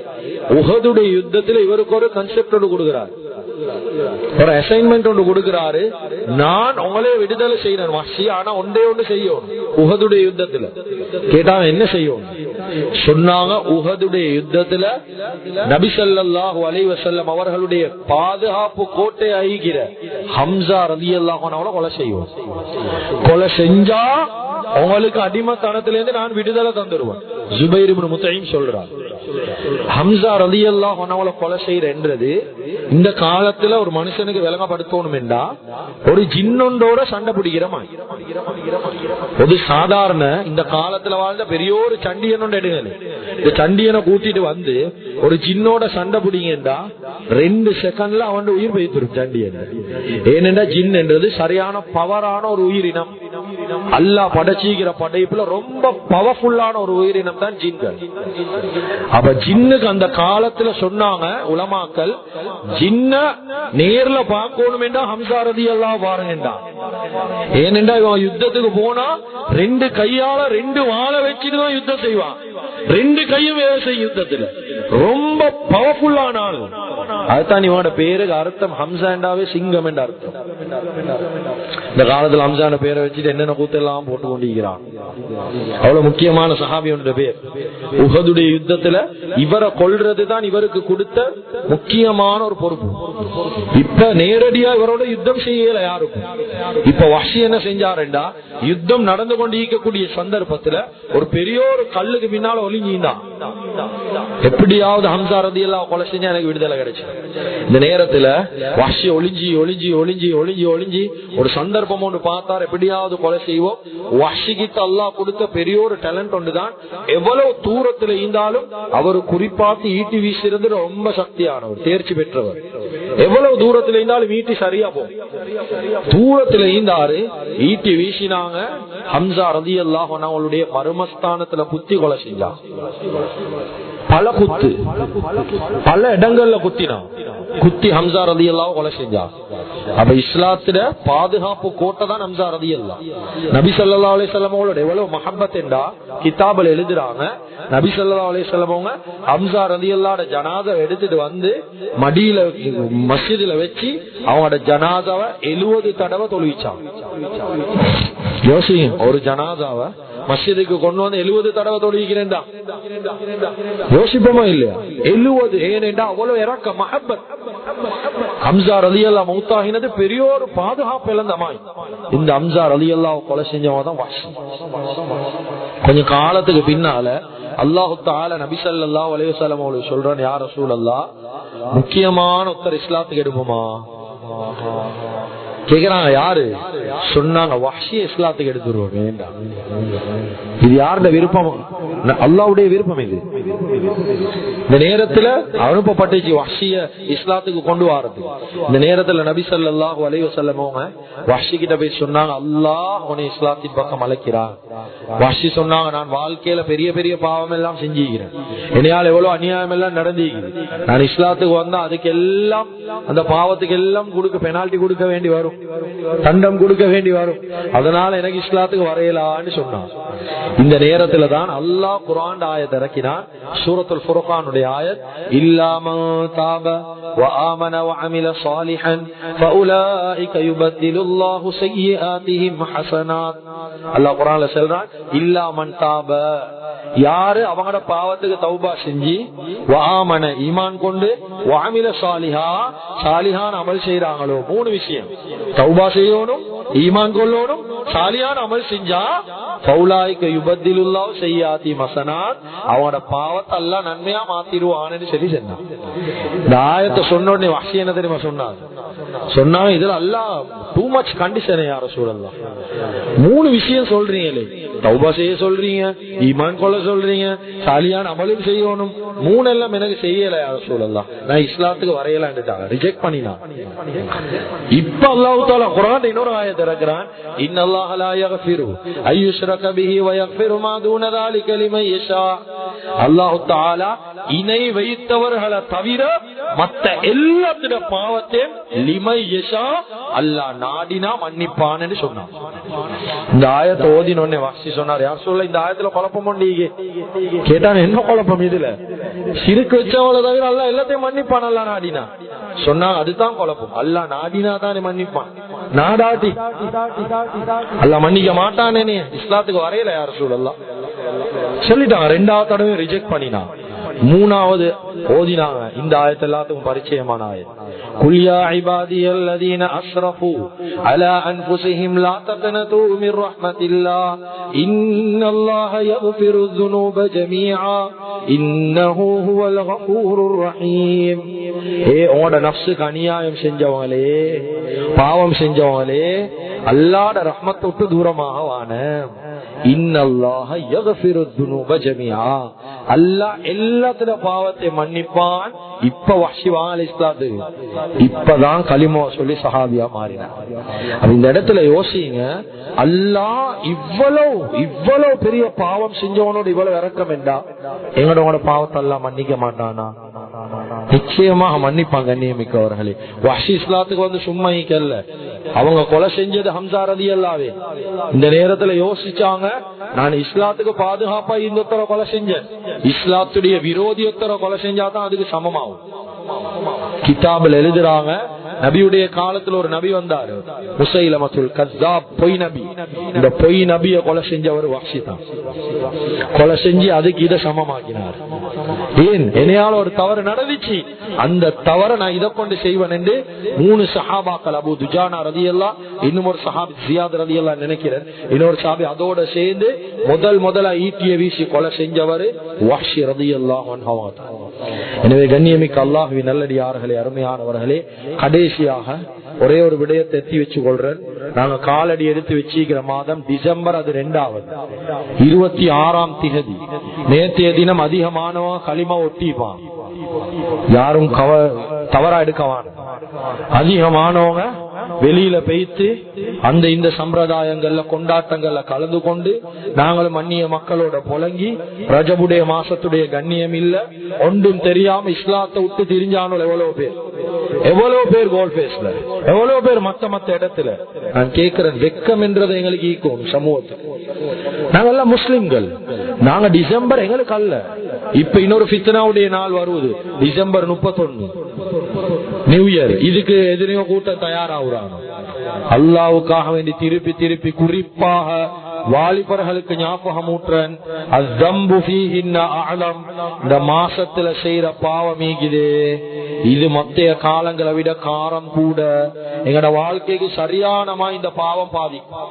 உஹதுடைய யுத்தத்தில் இவருக்கு ஒரு கன்செப்ட் ஒன்று கொடுக்கிறார், ஒரு அசைன்மெண்ட் ஒன்று கொடுக்கிறாரு. நான் உங்களே விடுதலை செய்யணும் வஹ்ஷி, ஆனா ஒன்றே ஒன்று செய்யணும் உஹதுடைய யுத்தத்துல. கேட்டாங்க, என்ன செய்யணும்? சொன்னாங்க, உஹதுடைய யுத்தத்துல நபி ஸல்லல்லாஹு அலைஹி வஸல்லம் அவர்களுடைய பாதுகாப்பு கோட்டை ஆகிற ஹம்ஸா ரலியல்லாஹு அன்ஹு கொலை செய்வோம். கொலை செஞ்சா உங்களுக்கு அடிமைத்தனத்திலிருந்து நான் விடுதலை தந்துருவேன். ஜுபைர் இப்னு முத்இம் சொல்றார். ஹம்ஸா ரலியல்லாஹு அன்ஹு கொலை செய்யறது இந்த காலத்துல ஒரு மனுஷனுக்கு விளங்கப்படுத்தணும் என்றா, ஒரு ஜின்னொண்டோட சண்டை பிடிக்கிற மாதிரி. ஒரு சாதாரண இந்த காலத்துல வாழ்ந்த பெரிய ஒரு சண்டியனோட எடுங்க, இந்த சண்டியனை கூட்டிட்டு வந்து ஒரு ஜின்னோட சண்டை பிடிங்கண்டா 2 செகண்ட்ல அவன் உயிர் பெய்திரும் சண்டியன். ஏனென்றா ஜின் என்றது சரியான பவரான ஒரு உயிரினம். அல்லாஹ் படைச்சிக்கிற படைப்புல ரொம்ப பவர்ஃபுல்லான ஒரு உயிரினம் தான் ஜின்கள். அப்ப ஜின்னுக்கு அந்த காலத்துல சொன்னாங்க உலமாக்கள், ஜின்ன நேர்ல பார்க்கணும் என்றா ஹம்சா ரலியல்லாஹு பாருங்கடா. ஏனென்றா இவன் யுத்தத்துக்கு போனா 2 கையால 2 வாளை வச்சுதான் யுத்தம் செய்வான். 2 கையும் வேலை செய்யும் யுத்தத்துல. ரொம்ப பவர்ஃபுல்லான ஆள். அதுதான் இவனோட பேருக்கு அர்த்தம் ஹம்சாண்டாவே சிங்கம் என்ற அர்த்தம். இந்த காலத்துல ஹம்சான பேரை வச்சுட்டு என்னென்ன கூத்தெல்லாம் போட்டு கொண்டிருக்கிறான். அவ்வளவு முக்கியமான சஹாபியோட பேர். உஹதுடைய யுத்தத்துல இவரை கொல்றதுதான் இவருக்கு கொடுத்த முக்கியமான ஒரு பொறுப்பு. இப்ப நேரடியா இவரோட யுத்தம் செய்யல யாருக்கும். இப்ப வஹ்ஷி என்ன செஞ்சாருண்டா, யுத்தம் நடந்து கொண்டு இருக்கக்கூடிய சந்தர்ப்பத்துல ஒரு பெரிய ஒரு கல்லுக்கு பின்னால ஒளிஞ்சிருந்தான். எப்படியாவது ஹம்சா ரலியல்லாஹு கொலை செஞ்சா எனக்கு விடுதலை கிடைச்சு. இந்த நேரத்துல வஹ்ஷி ஒளிஞ்சி ஒளிஞ்சி ஒளிஞ்சி ஒளிஞ்சி ஒளிஞ்சி ஒரு சந்தர்ப்பம் ஒன்று பார்த்தார், எப்படியாவது கொலை செய்வோம். வஹ்ஷிக்கு அல்லாஹ் கொடுத்த பெரிய ஒரு டேலண்ட் ஒன்றுதான், எவ்வளவு தூரத்துல இருந்தாலும் அவர் குறிப்பாத்து ஈட்டி வீசிறது ரொம்ப சக்தியானவர், தேர்ச்சி பெற்றவர். எவ்வளவு தூரத்துல இருந்தாலும் ஈட்டி சரியா போகும். தூரத்துல இருந்தாரு, ஈட்டி வீசினாங்க. ஹம்சா ரலியல்லாஹு அன்ஹு அவங்களுடைய மர்மஸ்தானத்துல குத்தி கொலை செஞ்சாங்க. பல குத்து, பல இடங்கள்ல குத்தினான். குத்தி ஹம்சா ரலியல்லாஹு கொலை செஞ்சாங்க. அப்ப இஸ்லாத்துல பாதுகாப்பு கோட்டை தான் ஹம்சா ரலியல்லாஹு. நபி ஸல்லல்லாஹு அலைஹி வஸல்லம் அவங்களோட எவ்வளவு மஹப்பத் என்றா கிதாபுல எழுதுறாங்க. நபி ஸல்லல்லாஹு அலைஹி வஸல்லம் அவங்க ஹம்சா ரலியல்லாஹோட ஜனாஸா எடுத்துட்டு வந்து மடியில மஸ்ஜிதுல வச்சு அவங்களோட ஜனாஸாவை 70 தடவை தொழுவிச்சாங்க. யோசிங்க, ஒரு ஜனாஸாவை மஸ்ஜிதுக்கு கொண்டு வந்து 70 தடவை தொழுவிக்கிறேன். யோசிப்போமா இல்லையா? 70. ஏனென்றா அவ்வளவு இறக்க மஹப்பத். ஹம்சா ரலியல்லாஹு மௌத்தாகினது பெரிய ஒரு பாதுகாப்பு இழந்தமாய். இந்த ஹம்சா ரலியல்லாஹு கொலை செஞ்சவங்க தான் வஹ்ஷி. கொஞ்ச காலத்துக்கு பின்னால அல்லாஹு தஆலா நபி ஸல்லல்லாஹு அலைஹி வஸல்லம் அவங்களுக்கு சொல்றான், யா ரசூலல்லாஹ், முக்கியமான ஒருத்தர் இஸ்லாத்துக்கு எடுப்போமா கேக்குறாங்க. யாரு சொன்னாங்க? வஹ்ஷி இஸ்லாத்துக்கு எடுத்துருவோம். வேண்டாம், இது யாருடைய விருப்பம்? அல்லாஹ்வுடைய விருப்பம். இது இந்த நேரத்துல அனுப்பப்பட்டுச்சு வஹ்ஷிய இஸ்லாத்துக்கு கொண்டு வரது. இந்த நேரத்துல நபி ஸல்லல்லாஹு அலைஹி வஸல்லம் அவங்க வஹ்ஷி கிட்ட போய் சொன்னாங்க, அல்லாஹ் உன்னை இஸ்லாத்தின் பக்கம் அழைக்கிறான். வஹ்ஷி சொன்னாங்க, நான் வாழ்க்கையில பெரிய பெரிய பாவம் எல்லாம் செஞ்சிருக்கிறேன், என்னையால் எவ்வளவு அநியாயம் எல்லாம் நடந்திருக்குது. நான் இஸ்லாத்துக்கு வந்தா அதுக்கு எல்லாம், அந்த பாவத்துக்கு எல்லாம் பெனால்டி கொடுக்க வேண்டி வரும், தண்டம் கொடுக்க வேண்டி வரும். அதனால எனக்கு இஸ்லாத்துக்கு வரையலான்னு சொன்னான். இந்த நேரத்துல தான் அல்லாஹ் குர்ஆன் ஆயத் இறக்கினான். சூரத்துல் ஃபுர்கானுடைய ஆயத், இல்லா மன் தாப வ ஆமன வ அமில ஸாலிஹன் ஃபஉலாயிக யுபத்திலுல்லாஹு ஸய்யிஆதிஹிம் ஹஸனாத். அல்லாஹ் குர்ஆன்ல சொல்றான், இல்லா மன் தாப, யாரு அவங்களோட பாவத்துக்கு தௌபா செஞ்சு, வ ஆமன ஈமான் கொண்டு, வ அமில ஸாலிஹா சாலிஹான அமல் செய்றாங்களோ. 3 விஷயம், தௌபா செய்யணும், ஈமான் கொள்ளணும், சாலிஹான அமல் செஞ்சா ஃபௌலாயிக யுபத்திலுல்லாஹு ஸய்யிஆதிஹிம் ஹஸனாத், அவங்களோட பாவத்தை அல்லாஹ் நன்மையா மாத்திடுவான்னு சொல்லி சொன்னான். இந்த ஆயத்தை சொன்ன உடனே வஹ்ஷி என்ன தெரியுமா சொன்னாங்க, இதுல அல்லாஹ் டூ மச் கண்டிஷன். யா ரசூலல்லாஹ், 3 விஷயம் சொல்றீங்களே, தௌபா செய்ய சொல்றீங்க, ஈமான் கொள்ள சொல்றீங்க, சாலிஹான அமலும் செய்யணும், 3 எல்லாம் எனக்கு செய்யல யா ரசூலல்லாஹ், நான் இஸ்லாத்துக்கு வரையலான்னுட்டாங்க, ரிஜெக்ட் பண்ணினான். இப்ப அல்லாஹ் தஆலா குர்ஆன்ல இன்னொரு ஆயத் இறக்குறான், இன்னல்லாஹ லா யக்ஃபிரு அய்யுஷ்ரக பிஹி வ யக்ஃபிரு மா தூன ذلك லிமன் யஷா. அல்லாஹ் தஆலா இணை வைத்தவர்களை தவிர மத்த எல்லாத்தோட பாவத்தையும் லிமன் யஷா அல்லாஹ் நாடினா மன்னிப்பான்னு சொன்னான். இந்த ஆயத்தை ஓதின உடனே வஹ்ஷி சொன்னார், யார் சொல்ல இந்த ஆயத்துல குழப்பம் உண்டு கேட்டாங்க. என்ன குழப்பம்? இதுல சிறுக்கு வச்சவங்கள தவிர அல்லாஹ் எல்லாத்தையும் மன்னிப்பான் அல்லாஹ் நாடினா சொன்னாங்க. அதுதான் குழப்பம். அல்லாஹ் நாடினா தானே மன்னிப்பான், நாடாட்டி அல்லாஹ் மன்னிக்க மாட்டானே. இஸ்லாத்துக்கு வரையில யார் ரசூலல்லாஹ் சொல்லிட்டாங்க. 2வது தடவை ரிஜெக்ட் பண்ணினா, 3வது ஓதினாங்க. இந்த ஆயத்து எல்லாத்துக்கும் பரிச்சயமான ஆயத், குல் யா இபாதியல்லதீன அஸ்ரஃபு அலா அன்ஃபுஸிஹிம் லா தக்னது மின் ரஹ்மத்தில்லாஹ் இன்னல்லாஹ யக்ஃபிரு ذுனூப ஜமீஆ இன்னஹு ஹுவல் கஃபூருர் ரஹீம். உங்களோட நஃப்ஸுக்கு அநியாயம் செஞ்சவங்களே, பாவம் செஞ்சவங்களே, அல்லாஹ்வோட ரஹ்மத்தை விட்டு தூரமாக வான. இன்னல்லாஹ யக்ஃபிரு துனூப ஜமீஆ, அல்லாஹ் எல்லாத்தோட பாவத்தை மன்னிப்பான். இப்ப வஹ்ஷி வாங்க இஸ்லாத்துக்கு, இப்பதான் கலிமா சொல்லி சஹாபியா மாறினார். இந்த இடத்துல யோசிங்க, அல்லாஹ் இவ்வளவு பெரிய பாவம் செஞ்சவனோட இவ்வளவு இறக்கம் என்றா எங்களோட பாவத்தை எல்லாம் மன்னிக்க மாட்டானா? நிச்சயமாக மன்னிப்பாங்க. கண்ணியமிக்கவர்களே, வஹ்ஷி இஸ்லாத்துக்கு வந்து சும்மா இல்ல, அவங்க கொலை செஞ்சது ஹம்சா ரலியல்லாஹு. இந்த நேரத்துல யோசிச்சாங்க, நான் இஸ்லாத்துக்கு பாதுகாப்பா இந்த கொலை செஞ்சேன், இஸ்லாத்துடைய விரோதியொத்தர கொலை செஞ்சாதான் அதுக்கு சமமாகும். கிதாபில் எழுதுறாங்க, நபியுடைய காலத்துல ஒரு நபி வந்தாரு, முசைலமத்துல் கஸ்ஸாப், பொய் நபி. இந்த பொய் நபிய கொலை செஞ்சவர் வஹ்ஷி தான். கொலை செஞ்சு அதுக்கு இதை சமமாக்கினார். ஏன்? என்னையால ஒரு தவறு நடந்துச்சு, அந்த தவறை நான் இதை கொண்டு செய்வேன் என்று 3 சஹாபாக்கள், அபூ துஜானா ரலியல்லாஹு, இன்னும் ஒரு சஹாபி ஜியாத் ரலியல்லாஹு நினைக்கிறேன், இன்னொரு சஹாபி அதோட சேர்ந்து முதல்ல ஈட்டிய வீசி கொலை செஞ்சவர் வஹ்ஷி ரலியல்லாஹு அன்ஹு. எனவே கண்ணியமிக்க அல்லாஹ்வின் நல்லடியார்களே, அருமையானவர்களே, கடைசியாக ஒரே ஒரு விடயத்தை எத்தி வச்சு கொள்றேன். நாங்க காலடி எடுத்து வச்சிருக்கிற மாதம் டிசம்பர், அது 2வது 26ஆம் திகதி. நேற்றைய தினம் அதிகமானவன் களிமா ஒட்டிப்பான், யாரும் தவறா எடுக்கவான. அதிகமானவங்க வெளியில பெய்த்து அந்த இந்த சம்பிரதாயங்கள்ல கொண்டாட்டங்கள்ல கலந்து கொண்டு நாங்களும் அந்நிய மக்களோட புலங்கி ரஜபுடைய மாசத்துடைய கண்ணியம் இல்ல ஒன்றும் தெரியாம இஸ்லாத்தை விட்டு திரிஞ்சானோ எவ்வளவு பேர் கோல் பேஸ்ல, எவ்வளவு பேர் மத்த இடத்துல. நான் கேட்கிறேன், வெக்கம் என்றது எங்களுக்கு ஈக்கும் சமூகத்துக்கு. நாங்க எல்லாம் முஸ்லிம்கள், நாங்க டிசம்பர் எங்களுக்கு அல்ல. இப்ப இன்னொரு ஃபித்னாவுடைய நாள் வருவது டிசம்பர் 31 நியூ இயர். இதுக்கு எதிரையோ கூட்டம் தயாராகுறாங்க. அல்லாவுக்காக வேண்டி திருப்பி திருப்பி குறிப்பாக வாலிபர்களுக்கு ஞாபகம் ஊற்றன், இந்த மாசத்துல செய்யற பாவமீகுது, இது மத்திய காலங்களை விட காரம் கூட, எங்கட வாழ்க்கைக்கு சரியானமா இந்த பாவம் பாதிக்கும்.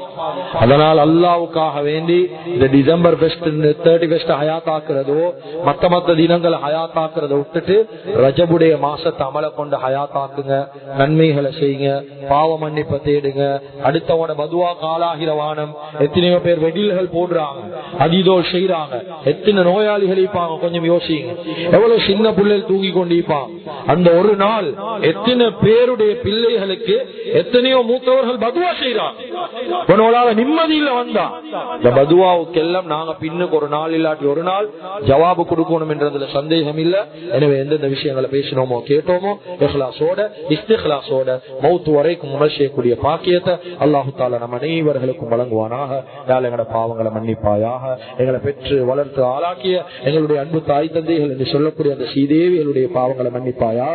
அதனால் அல்லாவுக்காக வேண்டி இந்த டிசம்பர் 31 ஹயாத்தாக்குறதோ மத்த தினங்களை ஹயாத்தாக்குறத விட்டுட்டு ரஜபுடைய மாசத்தை அமல கொண்டு ஹயாத்தாக்குங்க, நன்மைகளை செய்யுங்க, பாவ மன்னிப்பை தேடுங்க. அடுத்தவன பதுவா காலாகிற வானம். எத்தனையோ பேர் வெடில்கள் போடுறாங்க, அதிதோ செய்யறாங்க, எத்தனை நோயாளிகள் இருப்பாங்க. கொஞ்சம் யோசிங்க, எவ்வளவு சின்ன பிள்ளைகள் தூங்கி கொண்டு இருப்பாங்க. அந்த ஒரு நாள் எத்தனை பேருடைய பிள்ளைகளுக்கு எத்தனையோ மூத்தவர்கள் பதுவா செய்யறாங்க. உன்னோட நிம்மதியில வந்தா இந்த பதுவாவுக்கெல்லாம் நாங்க பின்னுக்கு ஒரு நாள் இல்லாட்டி ஒரு நாள் ஜவாபு கொடுக்கணும் என்றதுல சந்தேகம் இல்ல. எனவே எந்தெந்த விஷயங்களை பேசினோமோ கேட்டோமோ இஹ்லாஸோட இஸ்திக்லாஸோட மௌத் வரைக்கும் அமல் செய்யக்கூடிய பாக்கியத்தை அல்லாஹு தஆலா நம் அனைவர்களுக்கும் வழங்குவானாக. எங்களோட பாவங்களை மன்னிப்பாயாக. எங்களை பெற்று வளர்த்து ஆளாக்கிய எங்களுடைய அன்பு தாய் தந்தைகள் என்று சொல்லக்கூடிய அந்த ஸ்ரீதேவிகளுடைய பாவங்களை மன்னிப்பாயா.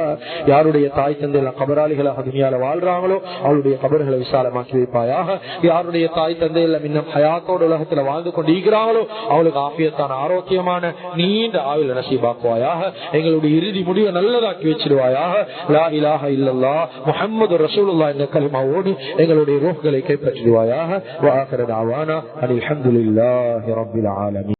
யாருடைய தாய் தந்தைகள் கபராளிகளாக துனியால வாழ்றாங்களோ அவருடைய கபர்களை விசாலமாக்கி வைப்பாயாக. யாருடைய தாய் தந்தைகள் இன்னும் ஹயாத்தோட உலகத்துல வாழ்ந்து கொண்டு இருக்கிறாங்களோ அவளுக்கு ஆபியத்தான ஆரோக்கியமான நீண்ட ஆயுள் நசீபாக்குவாயாக. எங்களுடைய இறுதி முடிவை நல்லதாக்கி வச்சிருவாயாக. லா இலாஹ இல்லல்லாஹ் முஹம்மது ரசூலுல்லாஹ் என்ற கலிமாவோடு எங்களுடைய ரூஹ்களை கைப்பற்றிடுவாயாக. வ ஆகிரு தஅவானா அல்ஹம்துலில்லாஹி ரப்பில் ஆலமீன்.